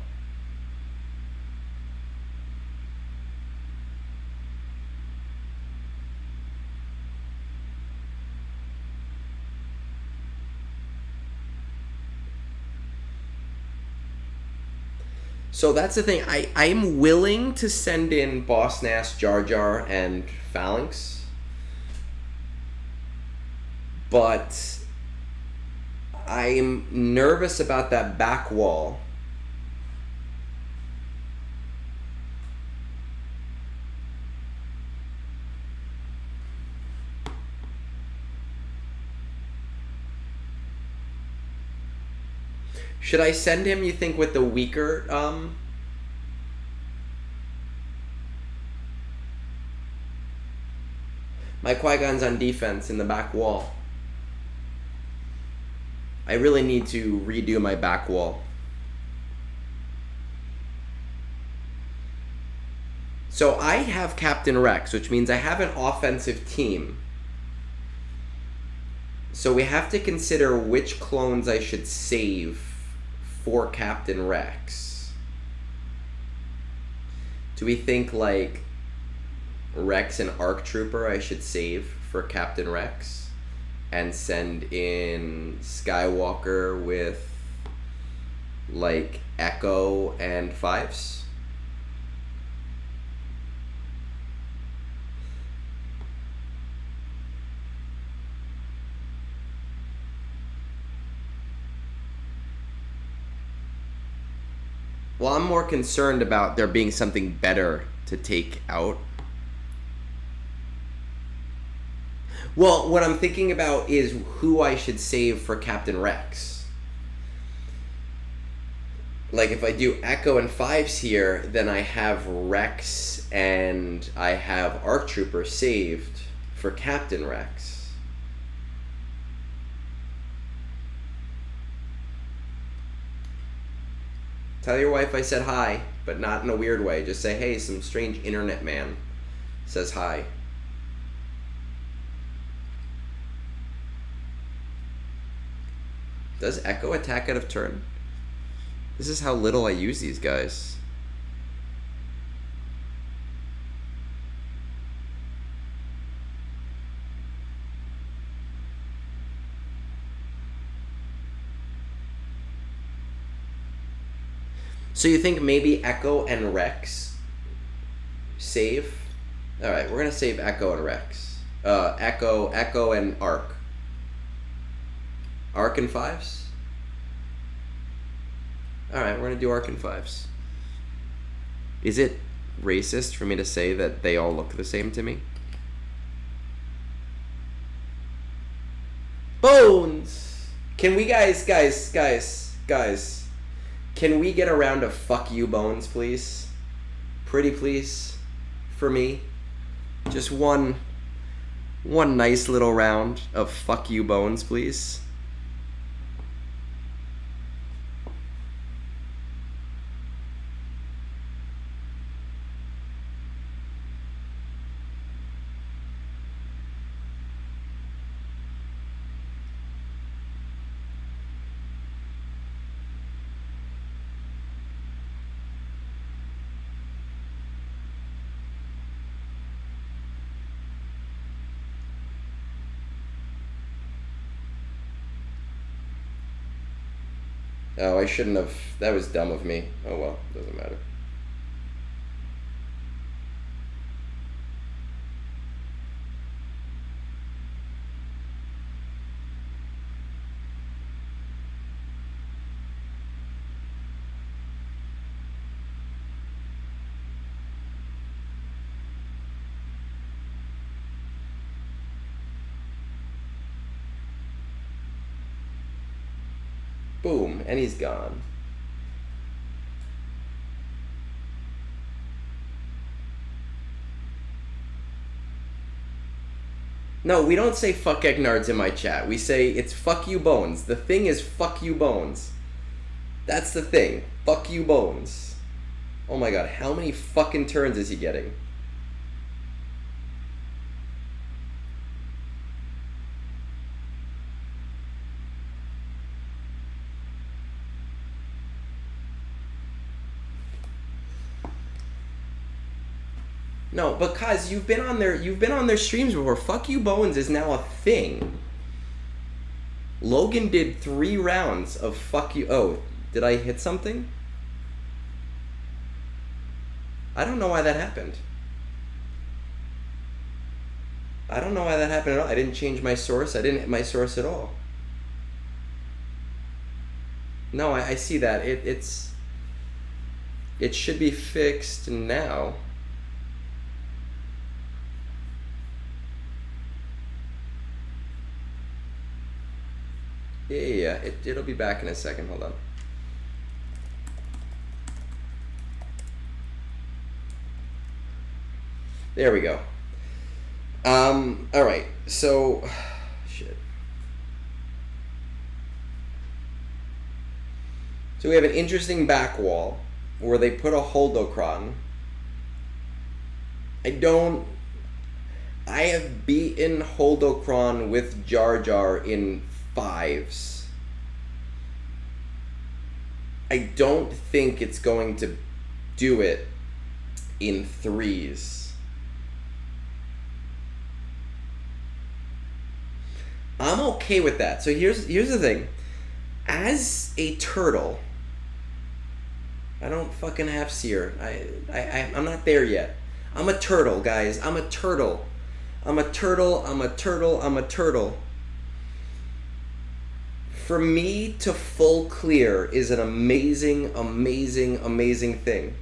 S1: So that's the thing. I'm willing to send in Boss Nass, Jar Jar, and Phalanx. But I'm nervous about that back wall. Should I send him, you think, with the weaker, my Qui-Gon's on defense in the back wall. I really need to redo my back wall. So I have Captain Rex, which means I have an offensive team. So we have to consider which clones I should save for Captain Rex. Do we think like Rex and ARC Trooper I should save for Captain Rex and send in Skywalker with like Echo and Fives? Well, I'm more concerned about there being something better to take out. Well, what I'm thinking about is who I should save for Captain Rex. Like, if I do Echo and Fives here, then I have Rex and I have ARC Trooper saved for Captain Rex. Tell your wife I said hi, but not in a weird way. Just say, hey, some strange internet man says hi. Does Echo attack out of turn? This is how little I use these guys. So you think maybe Echo and Rex save? All right, we're gonna save Echo and Rex. Echo and Arc. Arc and 5s? All right, we're gonna do Arc and 5s. Is it racist for me to say that they all look the same to me? Bones! Can we guys, can we get a round of fuck you Bones, please? Pretty please, for me. Just one nice little round of fuck you Bones, please. Oh, I shouldn't have. That was dumb of me. Oh well, doesn't matter. Boom, and he's gone. No, we don't say fuck Egnards in my chat. We say it's fuck you Bones. The thing is fuck you Bones. That's the thing. Fuck you Bones. Oh my god, how many fucking turns is he getting? No, but Kaz, you've been on their streams before. Fuck you Bones is now a thing. Logan did 3 rounds of fuck you. Oh, did I hit something? I don't know why that happened. I don't know why that happened at all. I didn't change my source. I didn't hit my source at all. No, I see that. It should be fixed now. Yeah, it'll be back in a second. Hold on. There we go. All right. So, shit. So we have an interesting back wall where they put a Holdocron. I have beaten Holdocron with Jar Jar in 5s. I don't think it's going to do it in 3s. I'm okay with that. So here's the thing. As a turtle, I don't fucking have seer. I'm not there yet. I'm a turtle, guys. I'm a turtle. I'm a turtle. I'm a turtle. I'm a turtle. For me to full clear is an amazing, amazing, amazing thing.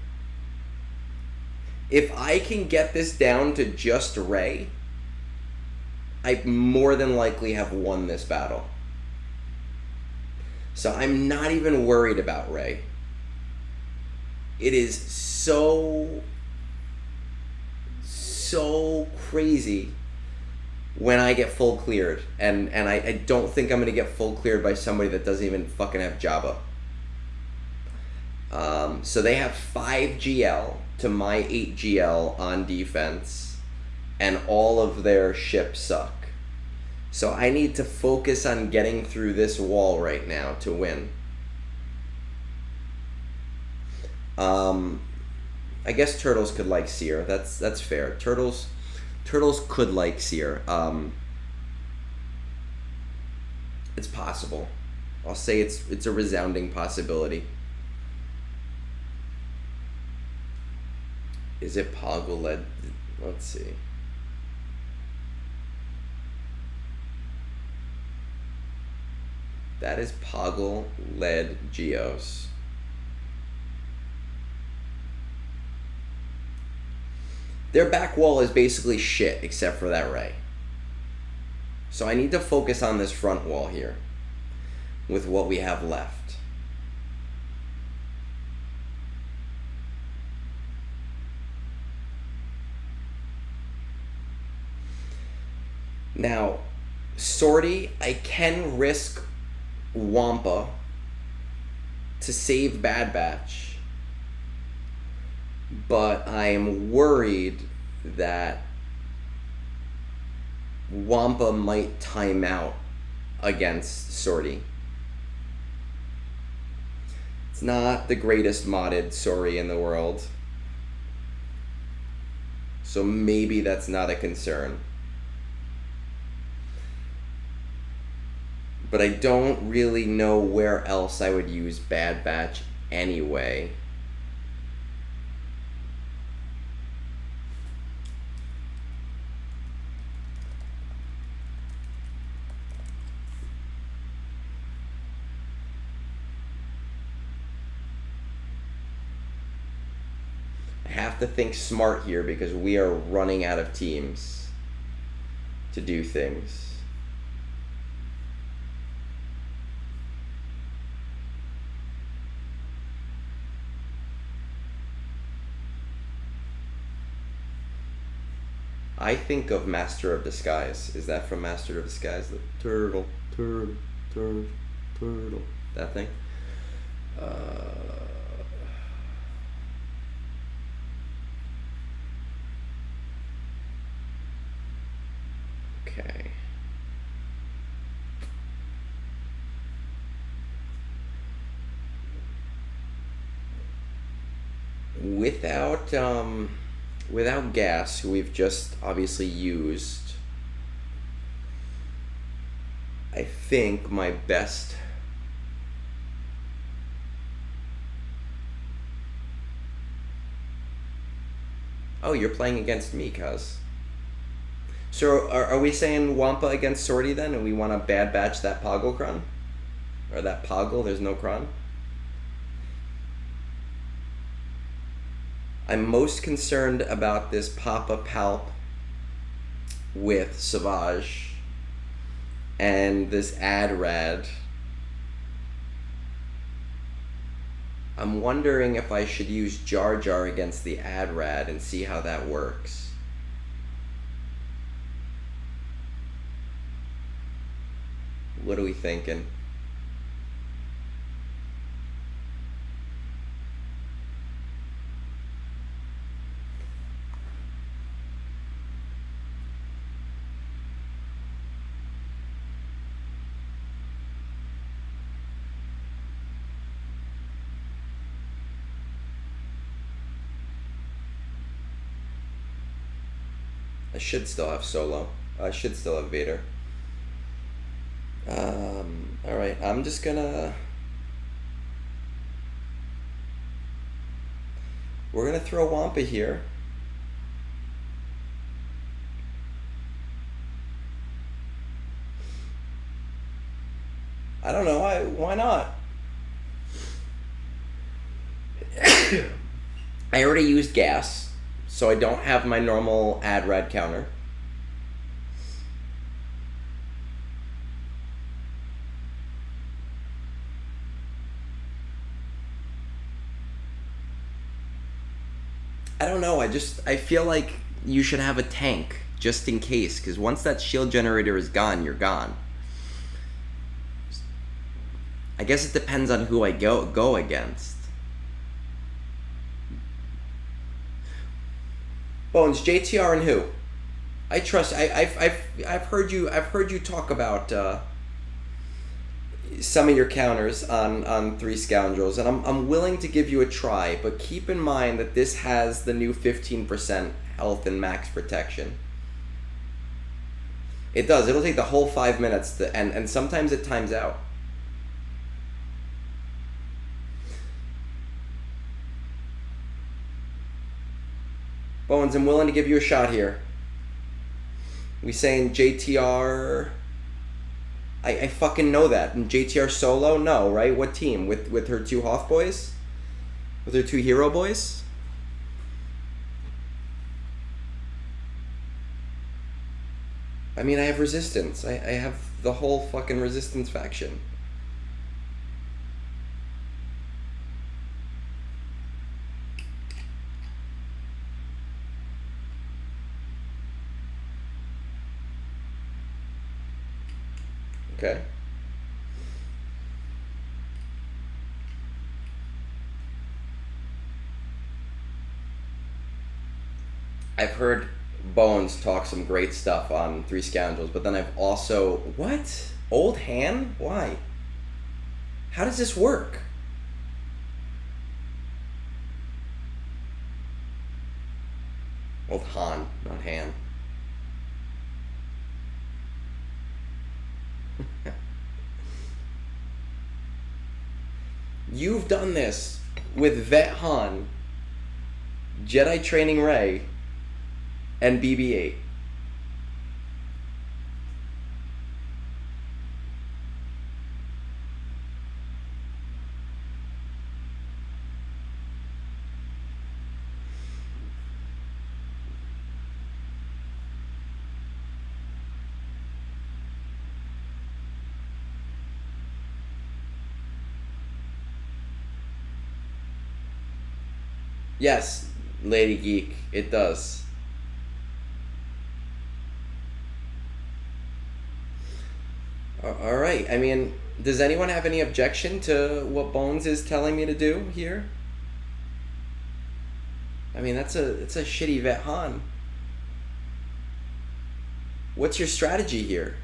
S1: If I can get this down to just Rey, I more than likely have won this battle. So I'm not even worried about Rey. It is so crazy when I get full cleared, and I don't think I'm going to get full cleared by somebody that doesn't even fucking have Jabba. So they have 5 GL to my 8 GL on defense, and all of their ships suck. So I need to focus on getting through this wall right now to win. I guess turtles could like seer. That's fair. Turtles could like seer. It's possible. I'll say it's a resounding possibility. Is it Poggle led? Let's see. That is Poggle led Geos. Their back wall is basically shit except for that ray. So I need to focus on this front wall here with what we have left. Now, Sortie, I can risk Wampa to save Bad Batch, but I am worried that Wampa might time out against Sortie. It's not the greatest modded Sortie in the world, so maybe that's not a concern. But I don't really know where else I would use Bad Batch anyway. I have to think smart here because we are running out of teams to do things. I think of Master of Disguise. Is that from Master of Disguise? The turtle, turtle, turtle, turtle. That thing? Okay. Without gas, who we've just obviously used, I think my best Oh, you're playing against me, cuz. So are we saying Wampa against Sortie then, and we want to Bad Batch that Poggle Cron? Or that Poggle, there's no Cron? I'm most concerned about this Papa Palp with Savage and this Ad-Rad. I'm wondering if I should use Jar Jar against the Ad-Rad and see how that works. What are we thinking? I should still have Solo. I should still have Vader. Alright, I'm just gonna... We're gonna throw Wampa here. I don't know, why not? I already used gas, so I don't have my normal Ad-Rad counter. I don't know, I feel like you should have a tank, just in case, because once that shield generator is gone, you're gone. I guess it depends on who I go against. Bones, JTR and who? I trust. I've heard you talk about some of your counters on Three Scoundrels, and I'm willing to give you a try. But keep in mind that this has the new 15% health and max protection. It does. It'll take the whole 5 minutes to, and sometimes it times out. Bones, I'm willing to give you a shot here. We saying JTR... I fucking know that. And JTR solo? No, right? What team? With her two Hoth boys? With her two hero boys? I mean, I have Resistance. I have the whole fucking Resistance faction. Okay. I've heard Bones talk some great stuff on Three Scoundrels, but then I've also... What? Old Han? Why? How does this work? Old Han, not Han. You've done this with Vet Han, Jedi Training Rey, and BB-8. Yes, Lady Geek, it does. All right. I mean, does anyone have any objection to what Bones is telling me to do here? I mean, it's a shitty Vet Han. What's your strategy here?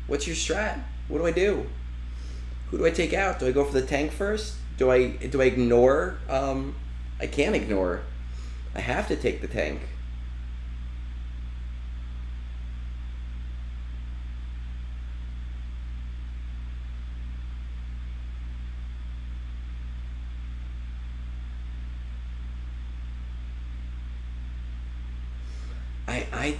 S1: What's your strat? What do I do? Who do I take out? Do I go for the tank first? Do I ignore? I can't ignore. I have to take the tank. I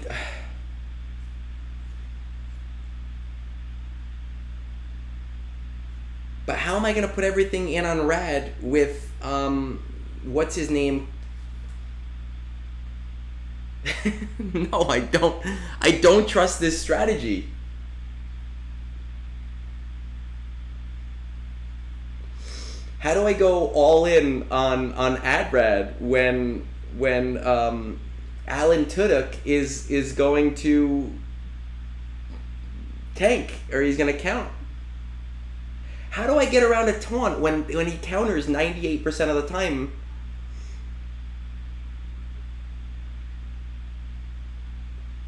S1: But how am I gonna put everything in on Rad with what's his name? No, I don't. I don't trust this strategy. How do I go all in on Adrad when Alan Tudyk is going to tank, or he's gonna count? How do I get around a taunt when he counters 98% of the time?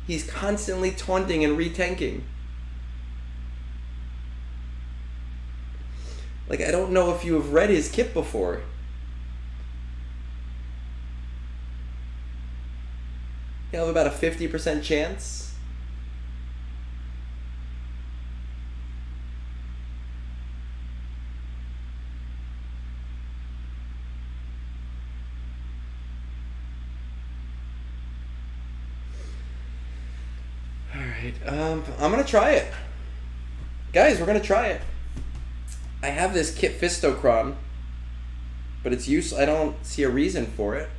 S1: He's constantly taunting and retanking. Like, I don't know if you have read his kit before. He'll have about a 50% chance. I'm gonna try it. Guys, we're gonna try it. I have this Kit Fistocron, but it's useless. I don't see a reason for it.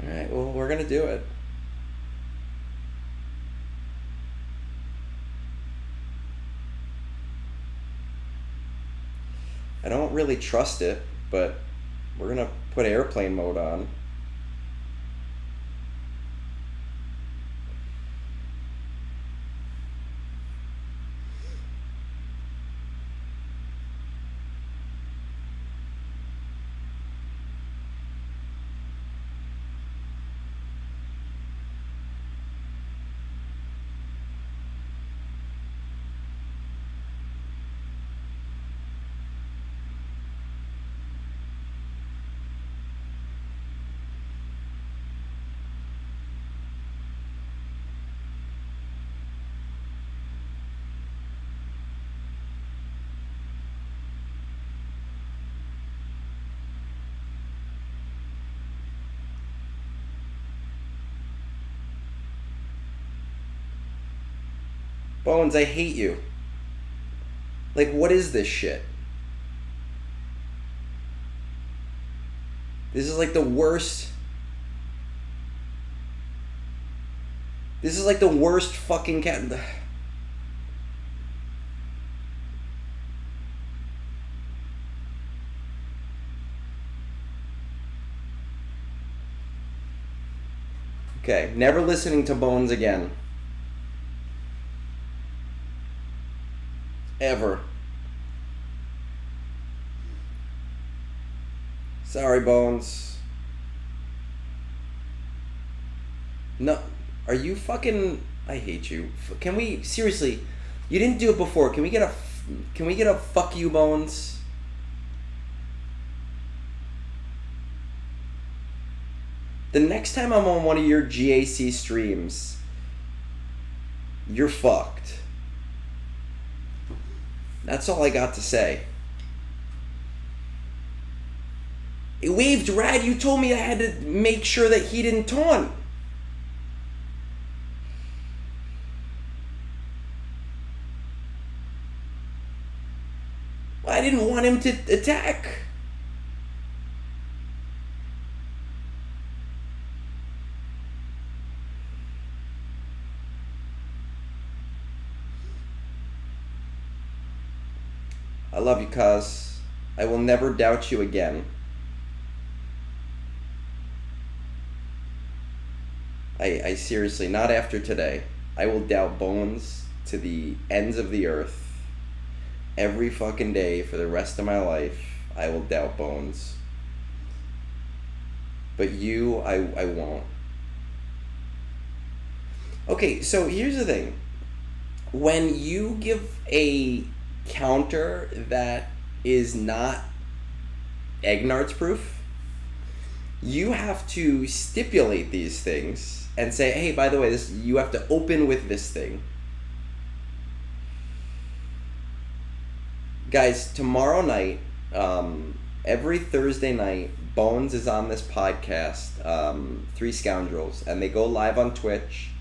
S1: Alright, well, we're gonna do it. I don't really trust it, but we're gonna put airplane mode on. Bones, I hate you. Like, what is this shit? This is like the worst. This is like the worst fucking cat. Okay, never listening to Bones again. Ever. Sorry, Bones. No, are you fucking... I hate you. Can we... Seriously, you didn't do it before. Can we get a fuck you, Bones? The next time I'm on one of your GAC streams, you're fucked. That's all I got to say. It waved rad. You told me I had to make sure that he didn't taunt. I didn't want him to attack. I love you, cuz. I will never doubt you again. I seriously, not after today. I will doubt Bones to the ends of the earth. Every fucking day for the rest of my life, I will doubt Bones. But you, I won't. Okay, so here's the thing. When you give a counter that is not Egnard's proof, you have to stipulate these things and say, hey, by the way, this you have to open with this thing. Guys, tomorrow night, every Thursday night, Bones is on this podcast, Three Scoundrels, and they go live on Twitch.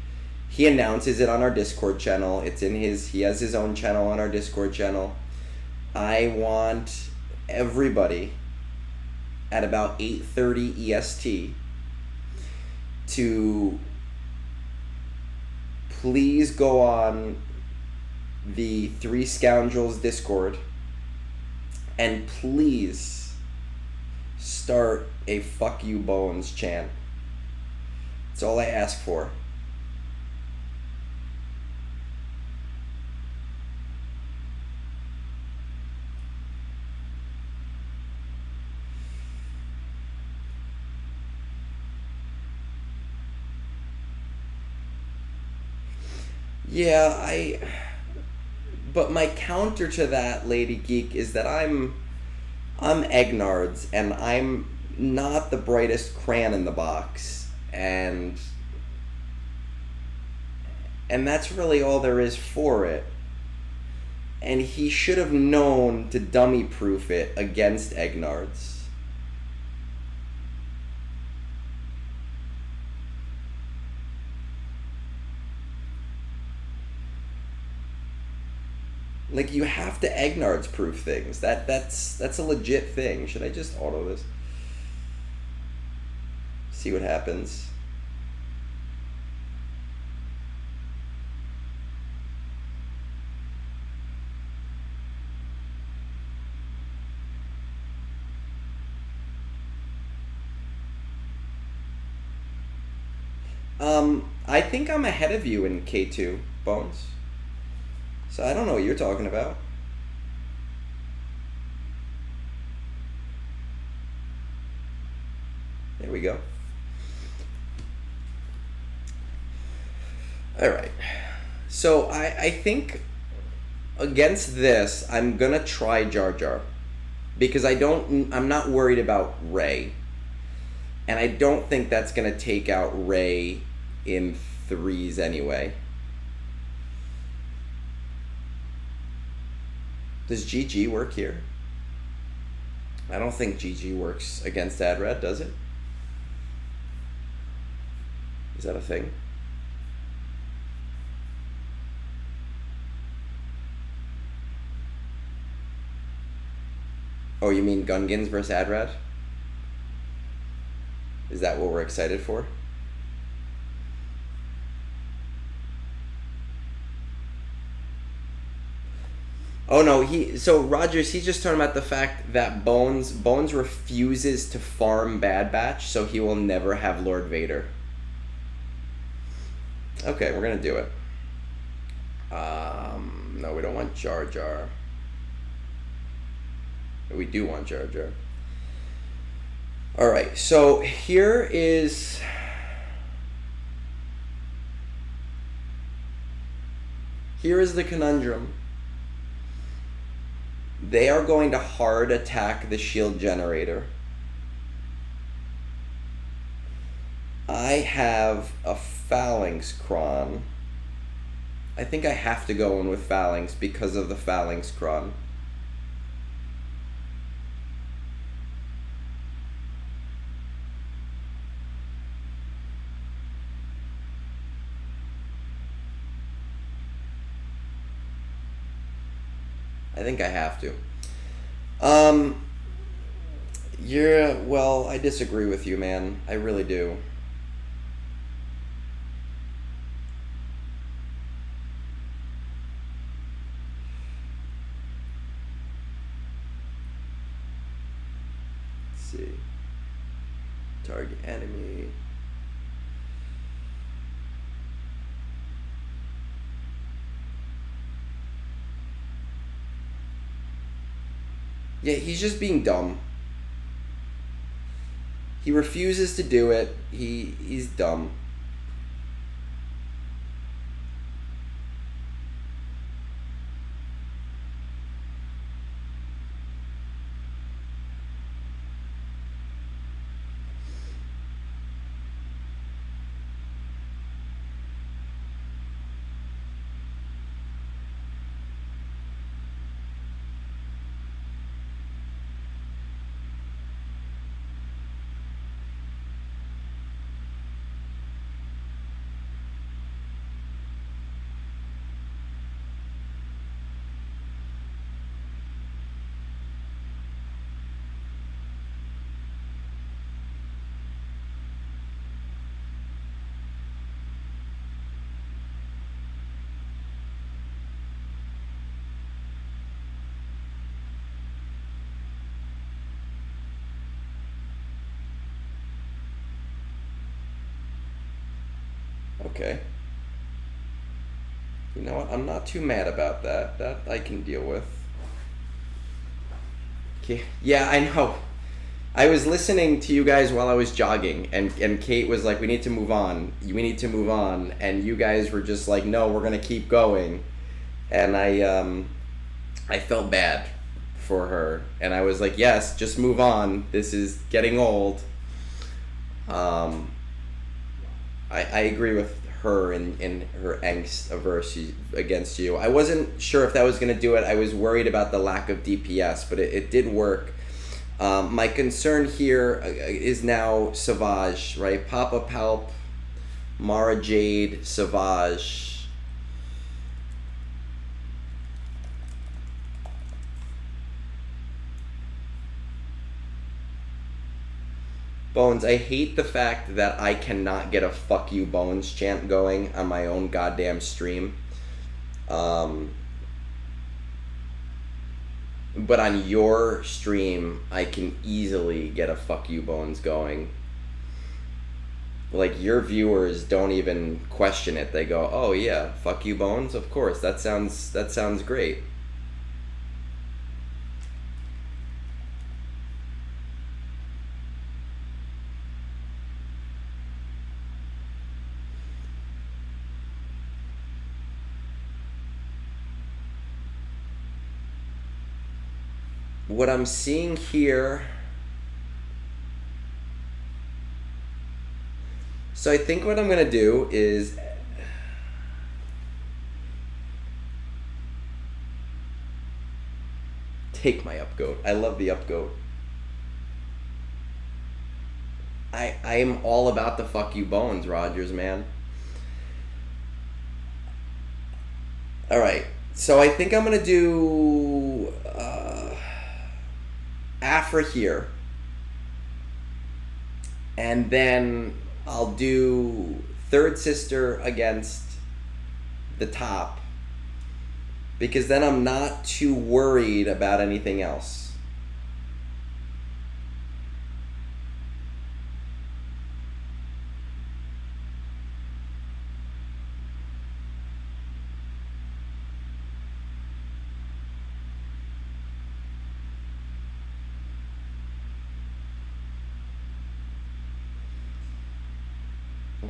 S1: He announces it on our Discord channel. He has his own channel on our Discord channel. I want everybody at about 8:30 EST to please go on the Three Scoundrels Discord and please start a fuck you Bones chant. That's all I ask for. Yeah, but my counter to that, Lady Geek, is that I'm Egnard's, and I'm not the brightest crayon in the box, and that's really all there is for it. And he should have known to dummy-proof it against Egnard's. Like, you have to Egnard's proof things. That's a legit thing. Should I just auto this? See what happens. I think I'm ahead of you in K2, Bones. So I don't know what you're talking about. There we go. Alright. So I think against this, I'm gonna try Jar Jar. Because I'm not worried about Rey. And I don't think that's gonna take out Rey in threes anyway. Does GG work here? I don't think GG works against Adrad, does it? Is that a thing? Oh, you mean Gungans versus Adrad? Is that what we're excited for? Oh no, so Rogers, he's just talking about the fact that Bones refuses to farm Bad Batch, so he will never have Lord Vader. Okay, we're gonna do it. No, we don't want Jar Jar. We do want Jar Jar. Alright, so here is... Here is the conundrum. They are going to hard attack the shield generator. I have a Phalanx Cron. I think I have to go in with Phalanx because of the Phalanx Cron. I think I have to. Well, I disagree with you, man. I really do. Let's see. Target enemy. Yeah, he's just being dumb. He refuses to do it. He's dumb. Okay. You know what? I'm not too mad about that. That I can deal with. Okay. Yeah, I know. I was listening to you guys while I was jogging, and Kate was like, we need to move on. We need to move on. And you guys were just like, no, we're going to keep going. And I felt bad for her. And I was like, yes, just move on. This is getting old. I agree with her in her angst averse against you. I wasn't sure if that was going to do it. I was worried about the lack of DPS, but it did work. My concern here is now Savage, right? Papa Palp, Mara Jade, Savage. Bones, I hate the fact that I cannot get a fuck you Bones chant going on my own goddamn stream. But on your stream, I can easily get a fuck you Bones going. Like, your viewers don't even question it. They go, oh yeah, fuck you Bones? Of course, that sounds great. What I'm seeing here, so I think what I'm gonna do is take my upgoat. I love the upgoat. I am all about the fuck you Bones, Rogers, man. Alright, so I think I'm gonna do Afra here. And then I'll do third sister against the top, because then I'm not too worried about anything else.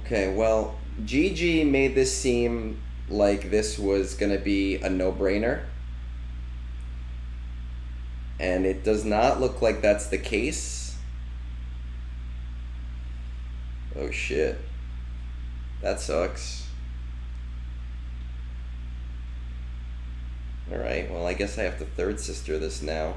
S1: Okay, well, Gigi made this seem like this was gonna be a no-brainer, and it does not look like that's the case. Oh shit. That sucks. Alright, well, I guess I have to third sister this now.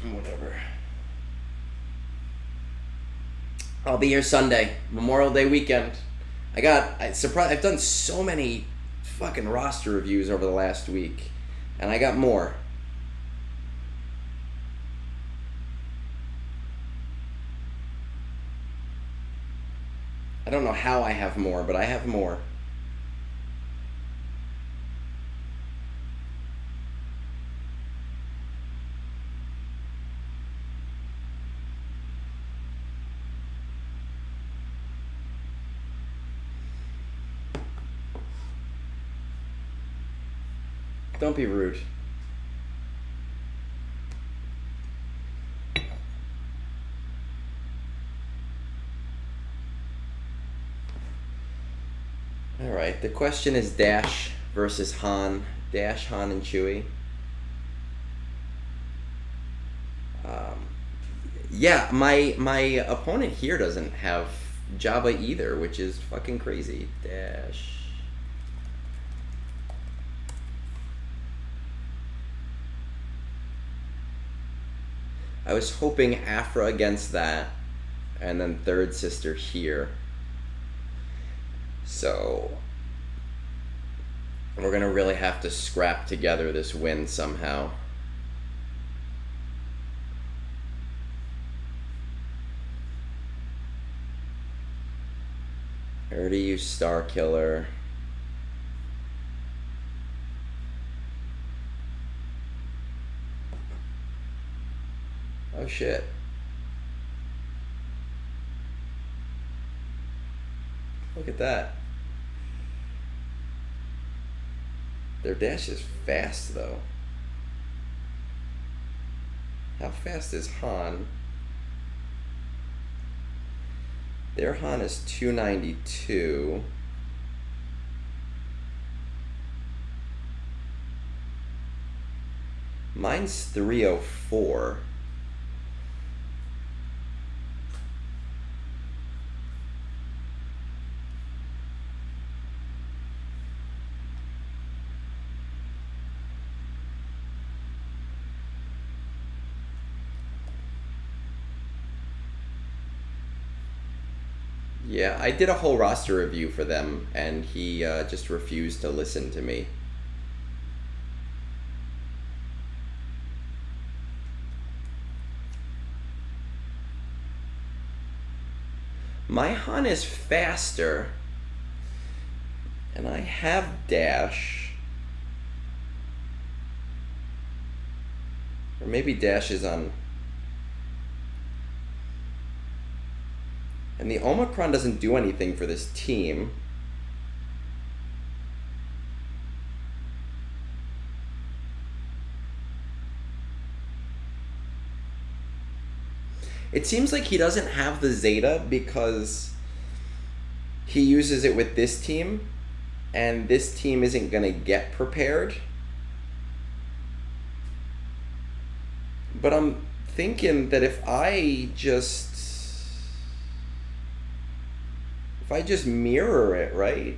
S1: Whatever. I'll be here Sunday, Memorial Day weekend. I've done so many fucking roster reviews over the last week, and I got more. I don't know how I have more, but I have more. Don't be rude. Alright, the question is Dash versus Han. Dash, Han, and Chewie. Yeah, my opponent here doesn't have Jabba either, which is fucking crazy. Dash. I was hoping Afra against that, and then third sister here. So we're gonna really have to scrap together this win somehow. I already used Star Killer. Oh shit. Look at that. Their dash is fast though. How fast is Han? Their Han is 292. Mine's 304. Yeah, I did a whole roster review for them, and he just refused to listen to me. My Han is faster, and I have Dash. Or maybe Dash is on... And the Omicron doesn't do anything for this team. It seems like he doesn't have the Zeta because he uses it with this team, and this team isn't going to get prepared. But I'm thinking that if I just mirror it, right?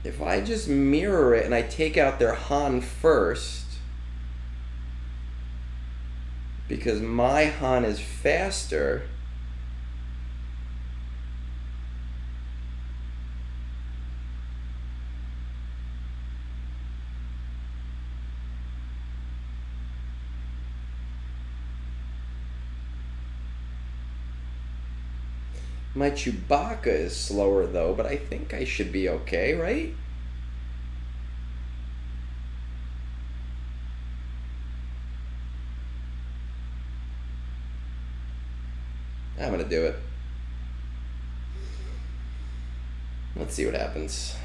S1: if I just mirror it and I take out their Han first, because my Han is faster, my Chewbacca is slower though, but I think I should be okay, right? I'm gonna do it. Let's see what happens.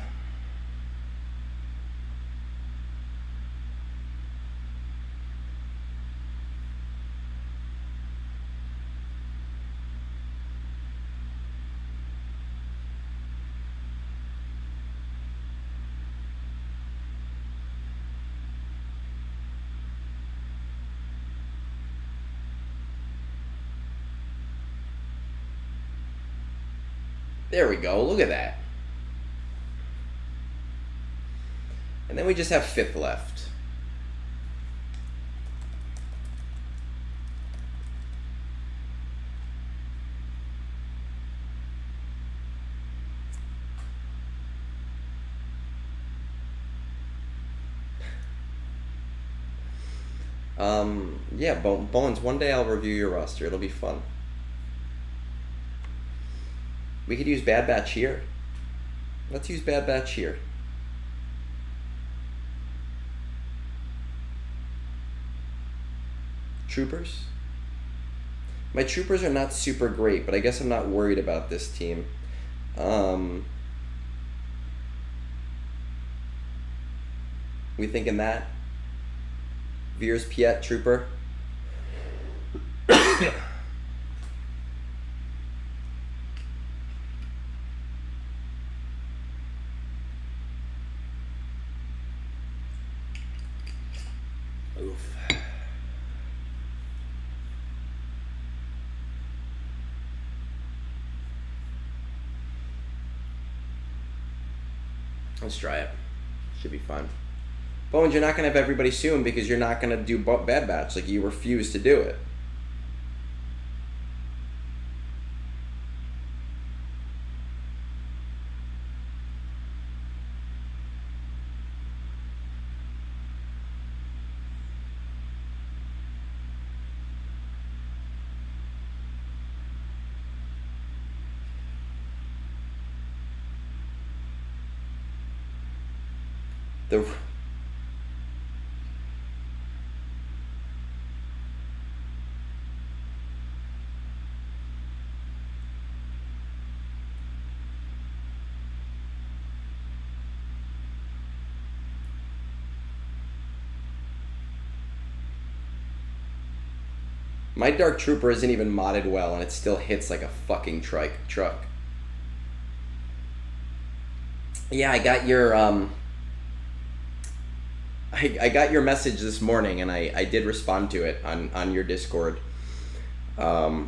S1: There we go, look at that. And then we just have 5th left. Yeah, Bones, one day I'll review your roster. It'll be fun. We could use Bad Batch here. Let's use Bad Batch here. Troopers. My troopers are not super great, but I guess I'm not worried about this team. We thinking that? Veers Piet trooper. Oof. Let's try it. Should be fun. Bones, you're not going to have everybody soon because you're not going to do Bad Batch. Like, you refuse to do it. My Dark Trooper isn't even modded well, and it still hits like a fucking truck. Yeah, I got your I got your message this morning, and I did respond to it on your Discord. I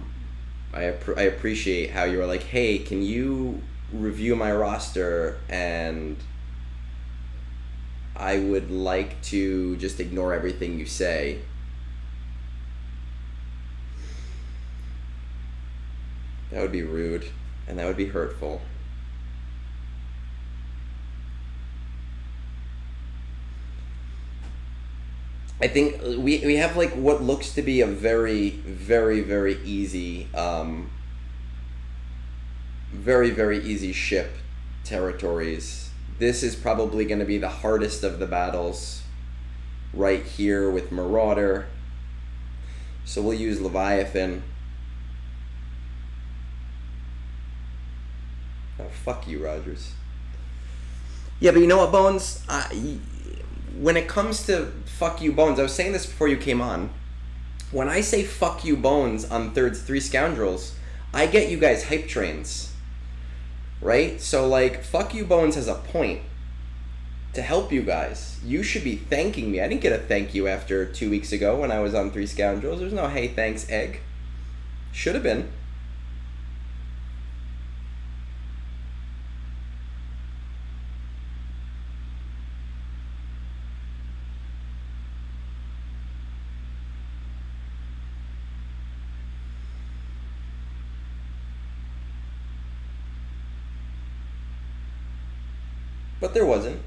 S1: appreciate how you were like, hey, can you review my roster, and I would like to just ignore everything you say. That would be rude, and that would be hurtful. I think we have like what looks to be a very, very, very easy, very, very easy ship territories. This is probably going to be the hardest of the battles right here with Marauder. So we'll use Leviathan. Oh, fuck you, Rogers. Yeah, but you know what, Bones? When it comes to fuck you, Bones, I was saying this before you came on. When I say fuck you, Bones, on Three Scoundrels, I get you guys hype trains. Right? So, like, fuck you, Bones has a point to help you guys. You should be thanking me. I didn't get a thank you after 2 weeks ago when I was on Three Scoundrels. There's no hey, thanks, egg. Should have been. but there wasn't.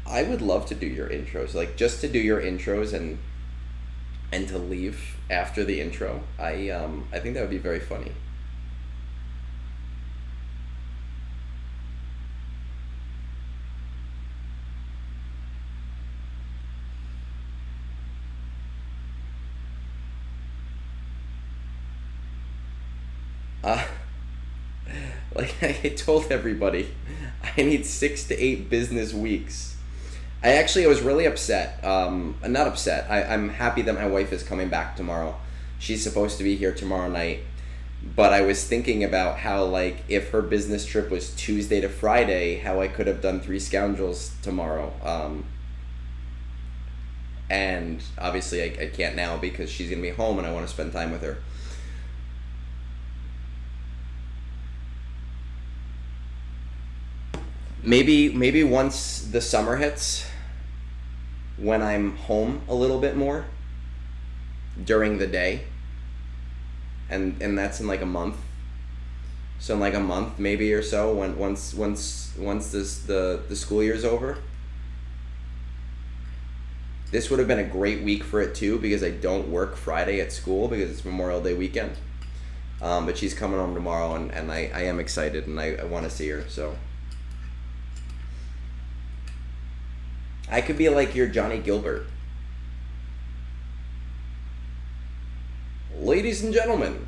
S1: I would love to do your intros, like just to do your intros and to leave after the intro. I think that would be very funny. Uh, like I told everybody, I need 6 to 8 business weeks. I was really upset. Not upset. I'm happy that my wife is coming back tomorrow. She's supposed to be here tomorrow night. But I was thinking about how, like, if her business trip was Tuesday to Friday, how I could have done Three Scoundrels tomorrow. And obviously I can't now because she's going to be home and I want to spend time with her. Maybe once the summer hits, when I'm home a little bit more during the day, and that's in like a month. So in like a month maybe or so, when once the school year's over. This would have been a great week for it too because I don't work Friday at school because it's Memorial Day weekend. But she's coming home tomorrow and I am excited and I want to see her, so. I could be like your Johnny Gilbert. Ladies and gentlemen,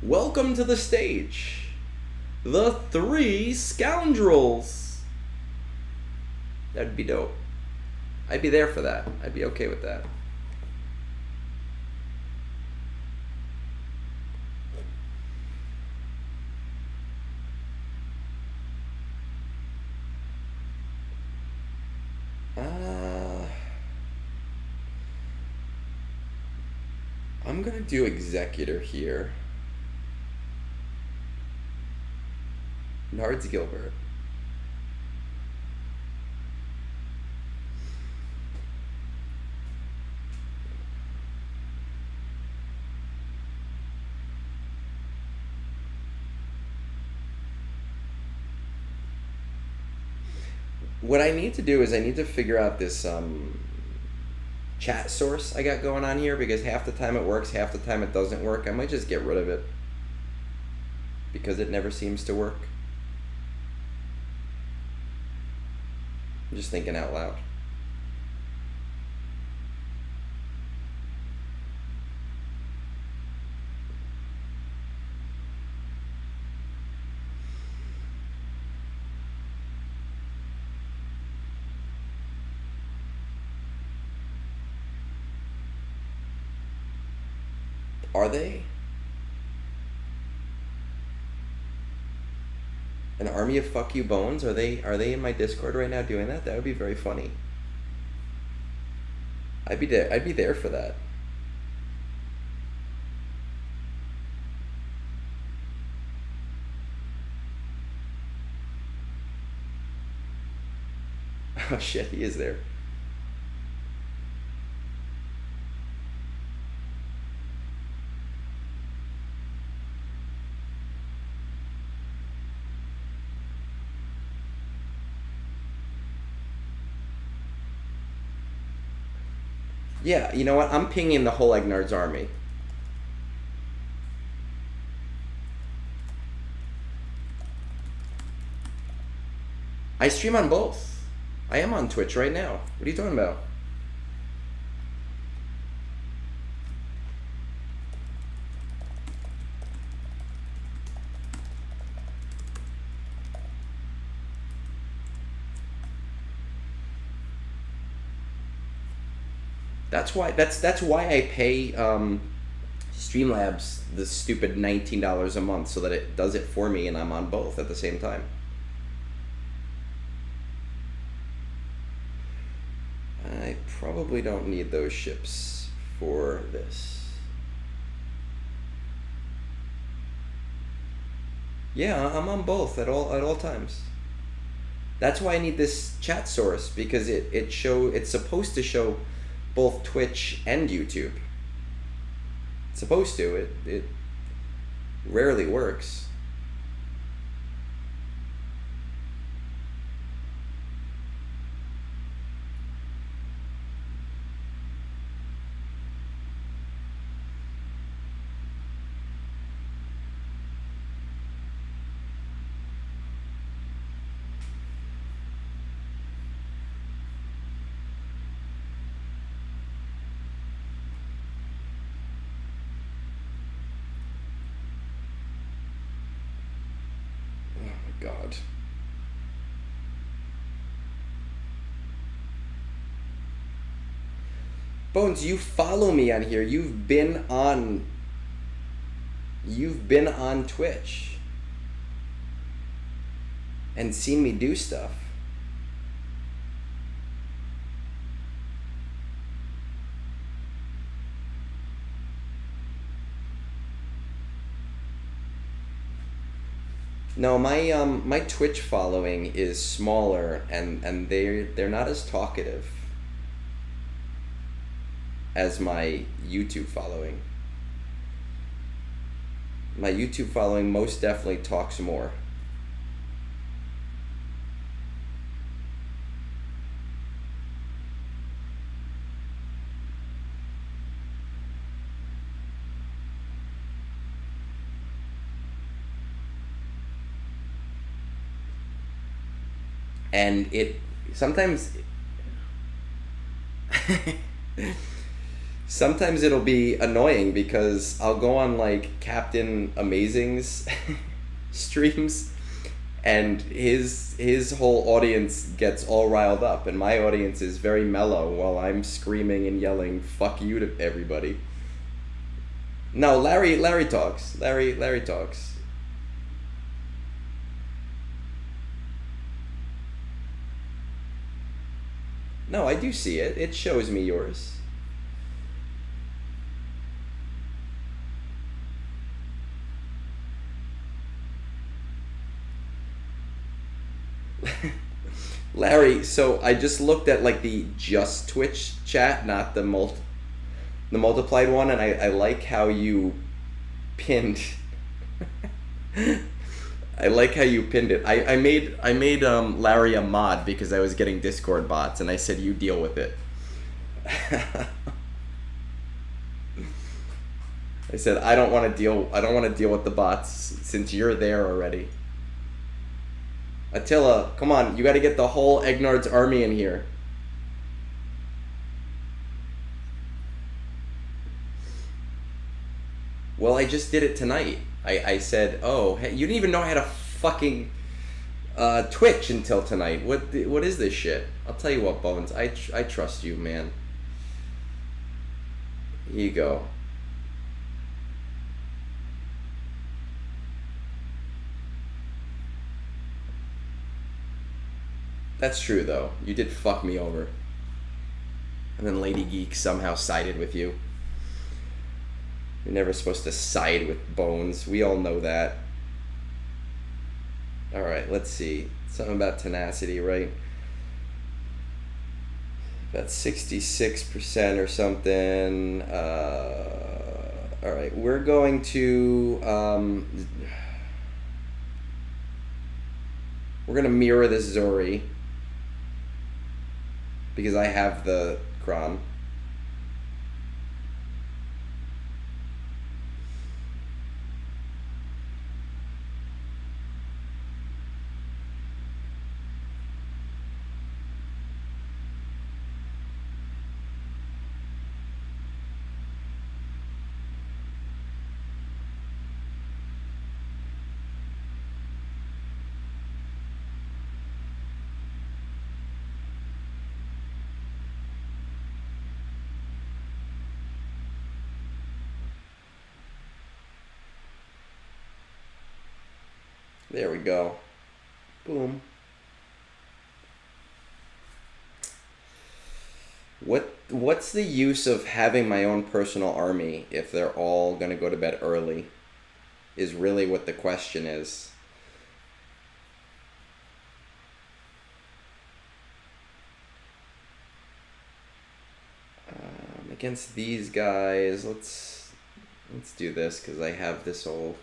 S1: welcome to the stage, the Three Scoundrels. That'd be dope. I'd be there for that. I'd be okay with that. I'm gonna do executor here. Nards Gilbert. What I need to do is I need to figure out this chat source I got going on here because half the time it works, half the time it doesn't work. I might just get rid of it because it never seems to work. I'm just thinking out loud. Are they? An army of fuck you bones? Are they in my Discord right now doing that? That would be very funny. I'd be there for that. Oh shit, he is there. Yeah, you know what? I'm pinging the whole Egnard's army. I stream on both. I am on Twitch right now. What are you talking about? That's why I pay Streamlabs the stupid $19 a month so that it does it for me and I'm on both at the same time. I probably don't need those ships for this. Yeah, I'm on both at all times. That's why I need this chat source, because it's supposed to show both Twitch and YouTube. It's supposed to. It rarely works. God. Bones, you follow me on here. You've been on Twitch and seen me do stuff. No, my Twitch following is smaller, and they're not as talkative as my YouTube following. My YouTube following most definitely talks more. And it sometimes sometimes it'll be annoying, because I'll go on like Captain Amazing's streams, and his whole audience gets all riled up, and my audience is very mellow while I'm screaming and yelling "fuck you" to everybody. No, Larry talks. Larry talks. No, I do see it. It shows me yours. Larry, so I just looked at like the just Twitch chat, not the multiplied one, and I like how you pinned. I like how you pinned it. I made Larry a mod because I was getting Discord bots, and I said you deal with it. I said I don't want to deal with the bots since you're there already. Attila, come on, you got to get the whole Egnard's army in here. Well, I just did it tonight. I said, oh, hey, you didn't even know I had a fucking Twitch until tonight. What is this shit? I'll tell you what, Bones. I trust you, man. Here you go. That's true, though. You did fuck me over. And then Lady Geek somehow sided with you. You're never supposed to side with Bones. We all know that. Alright, let's see. Something about tenacity, right? About 66% or something. Alright, we're going to... we're going to mirror this Zori, because I have the Kron. There we go. Boom. What's the use of having my own personal army if they're all gonna go to bed early? Is really what the question is. Against these guys, let's do this because I have this whole.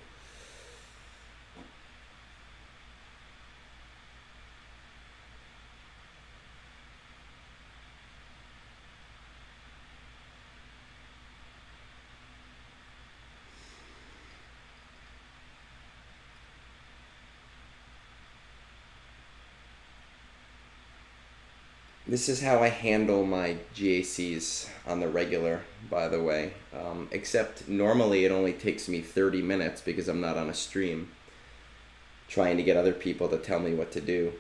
S1: This is how I handle my GACs on the regular, by the way. Except normally it only takes me 30 minutes because I'm not on a stream trying to get other people to tell me what to do.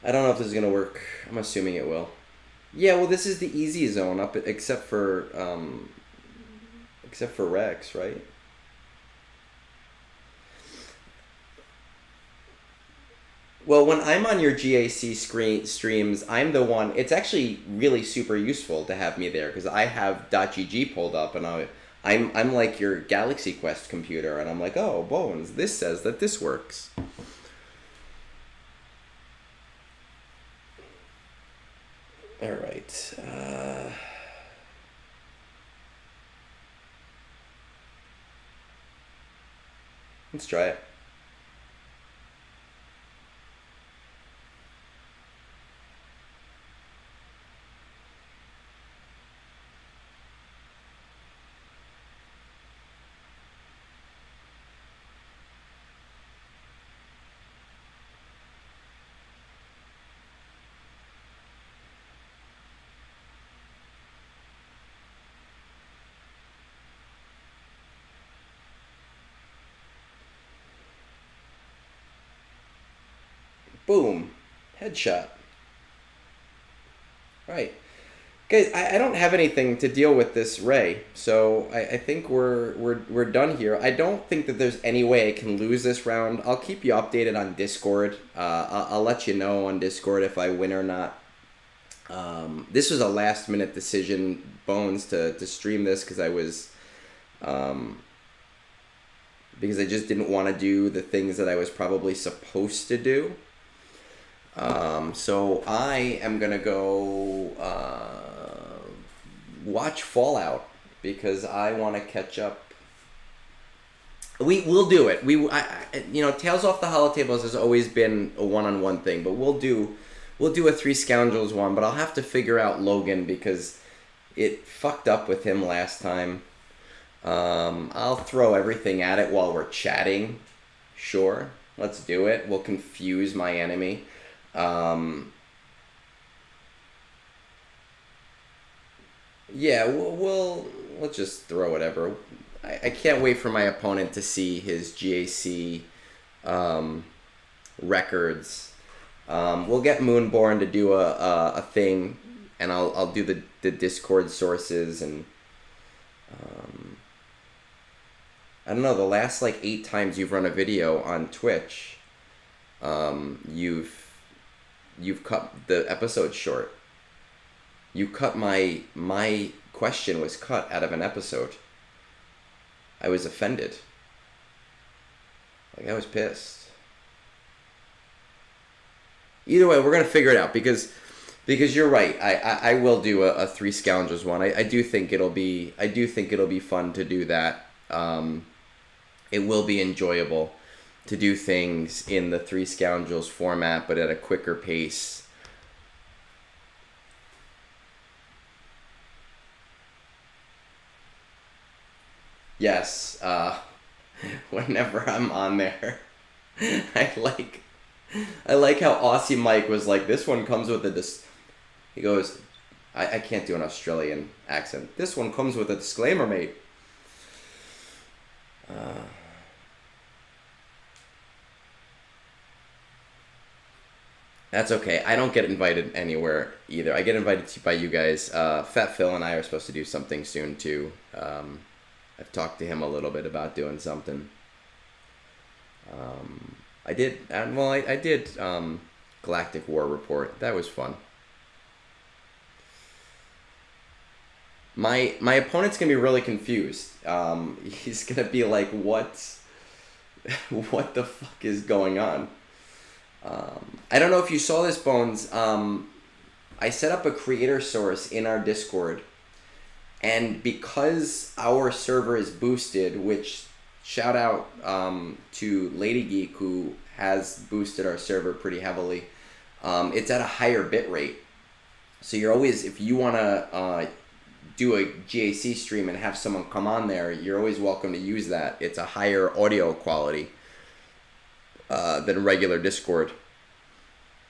S1: I don't know if this is gonna work. I'm assuming it will. Yeah, well, this is the easy zone up, except for Rex, right? Well, when I'm on your GAC streams, I'm the one. It's actually really super useful to have me there because I have .gg pulled up, and I'm like your Galaxy Quest computer, and I'm like, oh, Bones, this says that this works. All right. Let's try it. Boom. Headshot. Right. Guys, I don't have anything to deal with this Ray, so I think we're done here. I don't think that there's any way I can lose this round. I'll keep you updated on Discord. I'll let you know on Discord if I win or not. This was a last minute decision, Bones, to stream this because because I just didn't want to do the things that I was probably supposed to do. So I am gonna go watch Fallout because I want to catch up. We'll do it. Tales Off the Holotables has always been a one-on-one thing, but we'll do a Three Scoundrels one. But I'll have to figure out Logan because it fucked up with him last time. I'll throw everything at it while we're chatting. Sure, let's do it. We'll confuse my enemy. Yeah, let's just throw whatever. I can't wait for my opponent to see his GAC records. We'll get Moonborn to do a thing, and I'll do the Discord sources and I don't know, the last like 8 times you've run a video on Twitch, you've cut the episode short. You cut my question was cut out of an episode. I was offended. Like, I was pissed. Either way, we're gonna figure it out because you're right. I will do a Three Scoundrels one. I do think it'll be fun to do that. It will be enjoyable to do things in the Three Scoundrels format, but at a quicker pace. Yes, whenever I'm on there, I like how Aussie Mike was like, this one comes with he goes, I can't do an Australian accent. This one comes with a disclaimer, mate. That's okay. I don't get invited anywhere either. I get invited by you guys. Fat Phil and I are supposed to do something soon too. I've talked to him a little bit about doing something. I did. Well, I did. Galactic War Report. That was fun. My opponent's gonna be really confused. He's gonna be like, "What? What the fuck is going on?" I don't know if you saw this, Bones. I set up a creator source in our Discord, and because our server is boosted, which shout out to Lady Geek who has boosted our server pretty heavily, it's at a higher bit rate. So you're always, if you want to do a GAC stream and have someone come on there, you're always welcome to use that. It's a higher audio quality than regular Discord.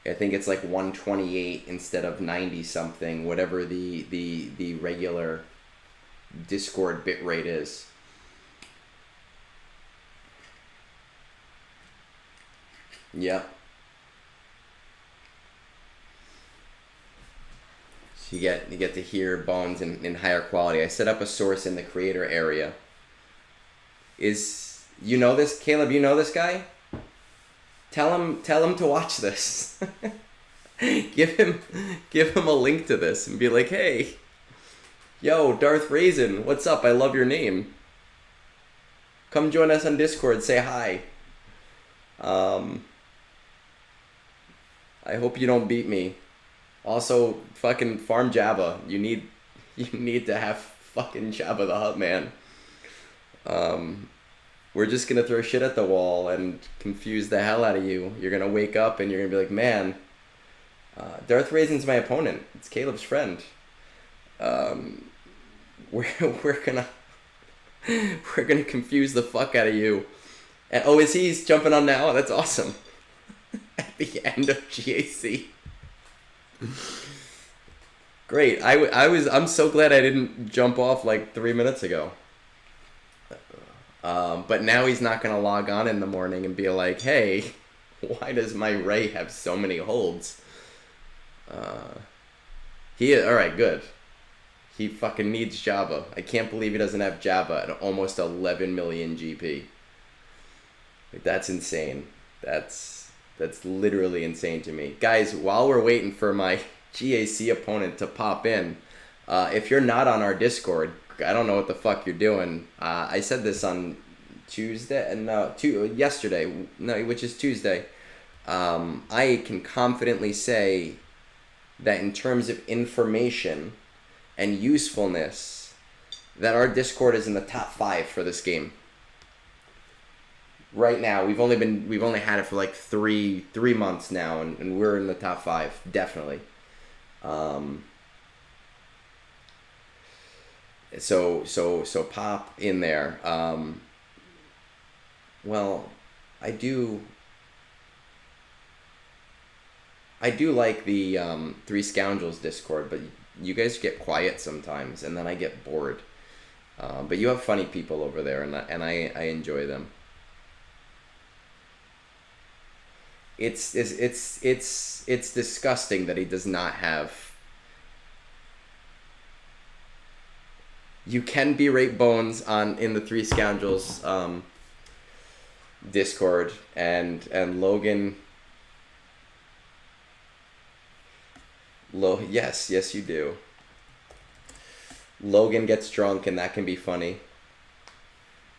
S1: I think it's like 128 instead of 90 something, whatever the regular Discord bit rate is. Yeah. So you get to hear Bones in higher quality. I set up a source in the creator area. You know this, Caleb? You know this guy? Tell him to watch this. give him a link to this and be like, "Hey, yo, Darth Raisin, what's up? I love your name. Come join us on Discord. Say hi. I hope you don't beat me. Also, fucking farm Jabba. You need to have fucking Jabba the Hutt, man. We're just gonna throw shit at the wall and confuse the hell out of you. You're gonna wake up and you're gonna be like, man, Darth Raisin's my opponent. It's Caleb's friend. We're gonna confuse the fuck out of you. And oh, he's jumping on now? That's awesome. At the end of GAC. Great. I'm so glad I didn't jump off like 3 minutes ago. But now he's not going to log on in the morning and be like, "Hey, why does my Ray have so many holds?" Alright, good. He fucking needs Jabba. I can't believe he doesn't have Jabba at almost 11 million GP. Like, that's insane. That's literally insane to me. Guys, while we're waiting for my GAC opponent to pop in, if you're not on our Discord, I don't know what the fuck you're doing. I said this on yesterday, which is Tuesday. I can confidently say that in terms of information and usefulness, that our Discord is in the top 5 for this game. Right now, we've only had it for like three months now, and we're in the top 5, definitely. So pop in there. Well, I do like the Three Scoundrels Discord, but you guys get quiet sometimes, and then I get bored. But you have funny people over there, and I enjoy them. It's disgusting that he does not have. You can berate Bones in the Three Scoundrels Discord, and Logan. Yes, you do. Logan gets drunk, and that can be funny.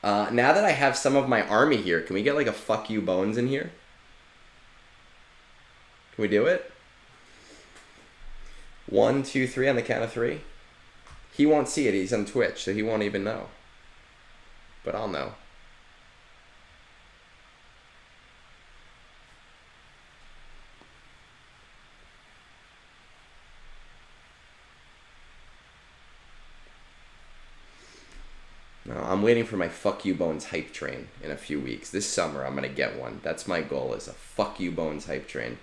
S1: Now that I have some of my army here, can we get like a "fuck you, Bones" in here? Can we do it? 1, 2, 3 on the count of 3. He won't see it. He's on Twitch, so he won't even know. But I'll know. No, I'm waiting for my "fuck you, Bones" hype train in a few weeks. This summer, I'm going to get one. That's my goal, is a "fuck you, Bones" hype train.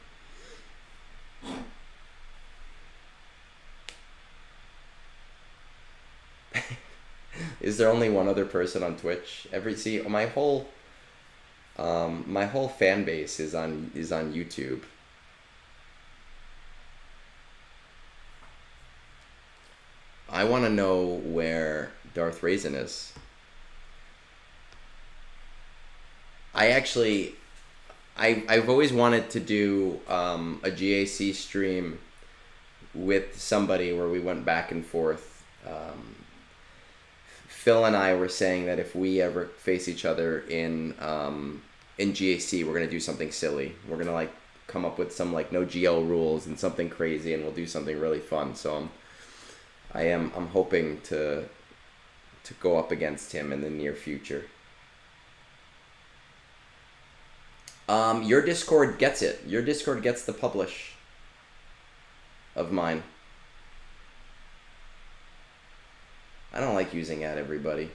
S1: Is there only one other person on Twitch? My whole fan base is on YouTube. I want to know where Darth Raisin is. I've always wanted to do a GAC stream with somebody where we went back and forth. Phil and I were saying that if we ever face each other in GAC, we're gonna do something silly. We're gonna like come up with some like no GL rules and something crazy, and we'll do something really fun. So I'm hoping to go up against him in the near future. Your Discord gets it. Your Discord gets the publish of mine. I don't like using everybody.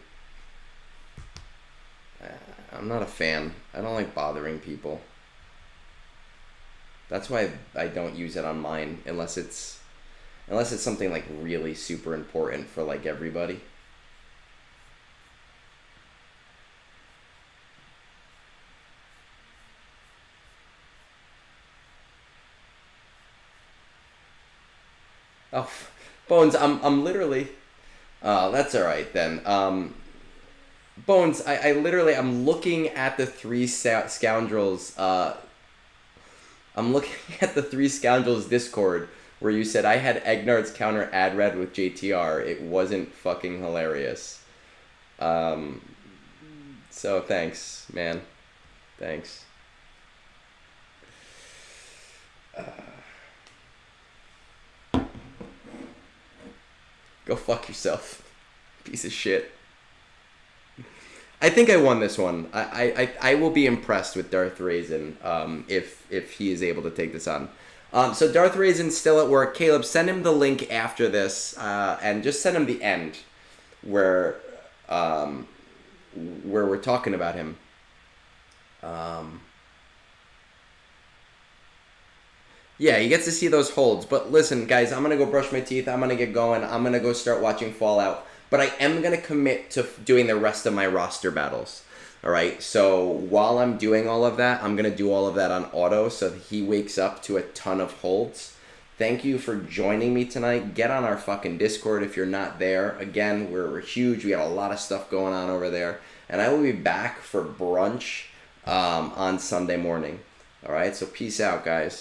S1: I'm not a fan. I don't like bothering people. That's why I don't use it on mine unless it's something like really super important for like everybody. Oh, Bones, I'm literally. That's all right then. Bones, I literally I'm looking at the three scoundrels. I'm looking at the three scoundrels Discord where you said I had Egnard's counter ad red with JTR. It wasn't fucking hilarious. So thanks, man. Thanks. Go fuck yourself, piece of shit. I think I won this one. I will be impressed with Darth Raisin if he is able to take this on. So Darth Raisin's still at work. Caleb, send him the link after this, and just send him the end where we're talking about him. Yeah, he gets to see those holds. But listen, guys, I'm going to go brush my teeth. I'm going to get going. I'm going to go start watching Fallout. But I am going to commit to doing the rest of my roster battles. All right? So while I'm doing all of that, I'm going to do all of that on auto so that he wakes up to a ton of holds. Thank you for joining me tonight. Get on our fucking Discord if you're not there. Again, we're huge. We got a lot of stuff going on over there. And I will be back for brunch on Sunday morning. All right? So peace out, guys.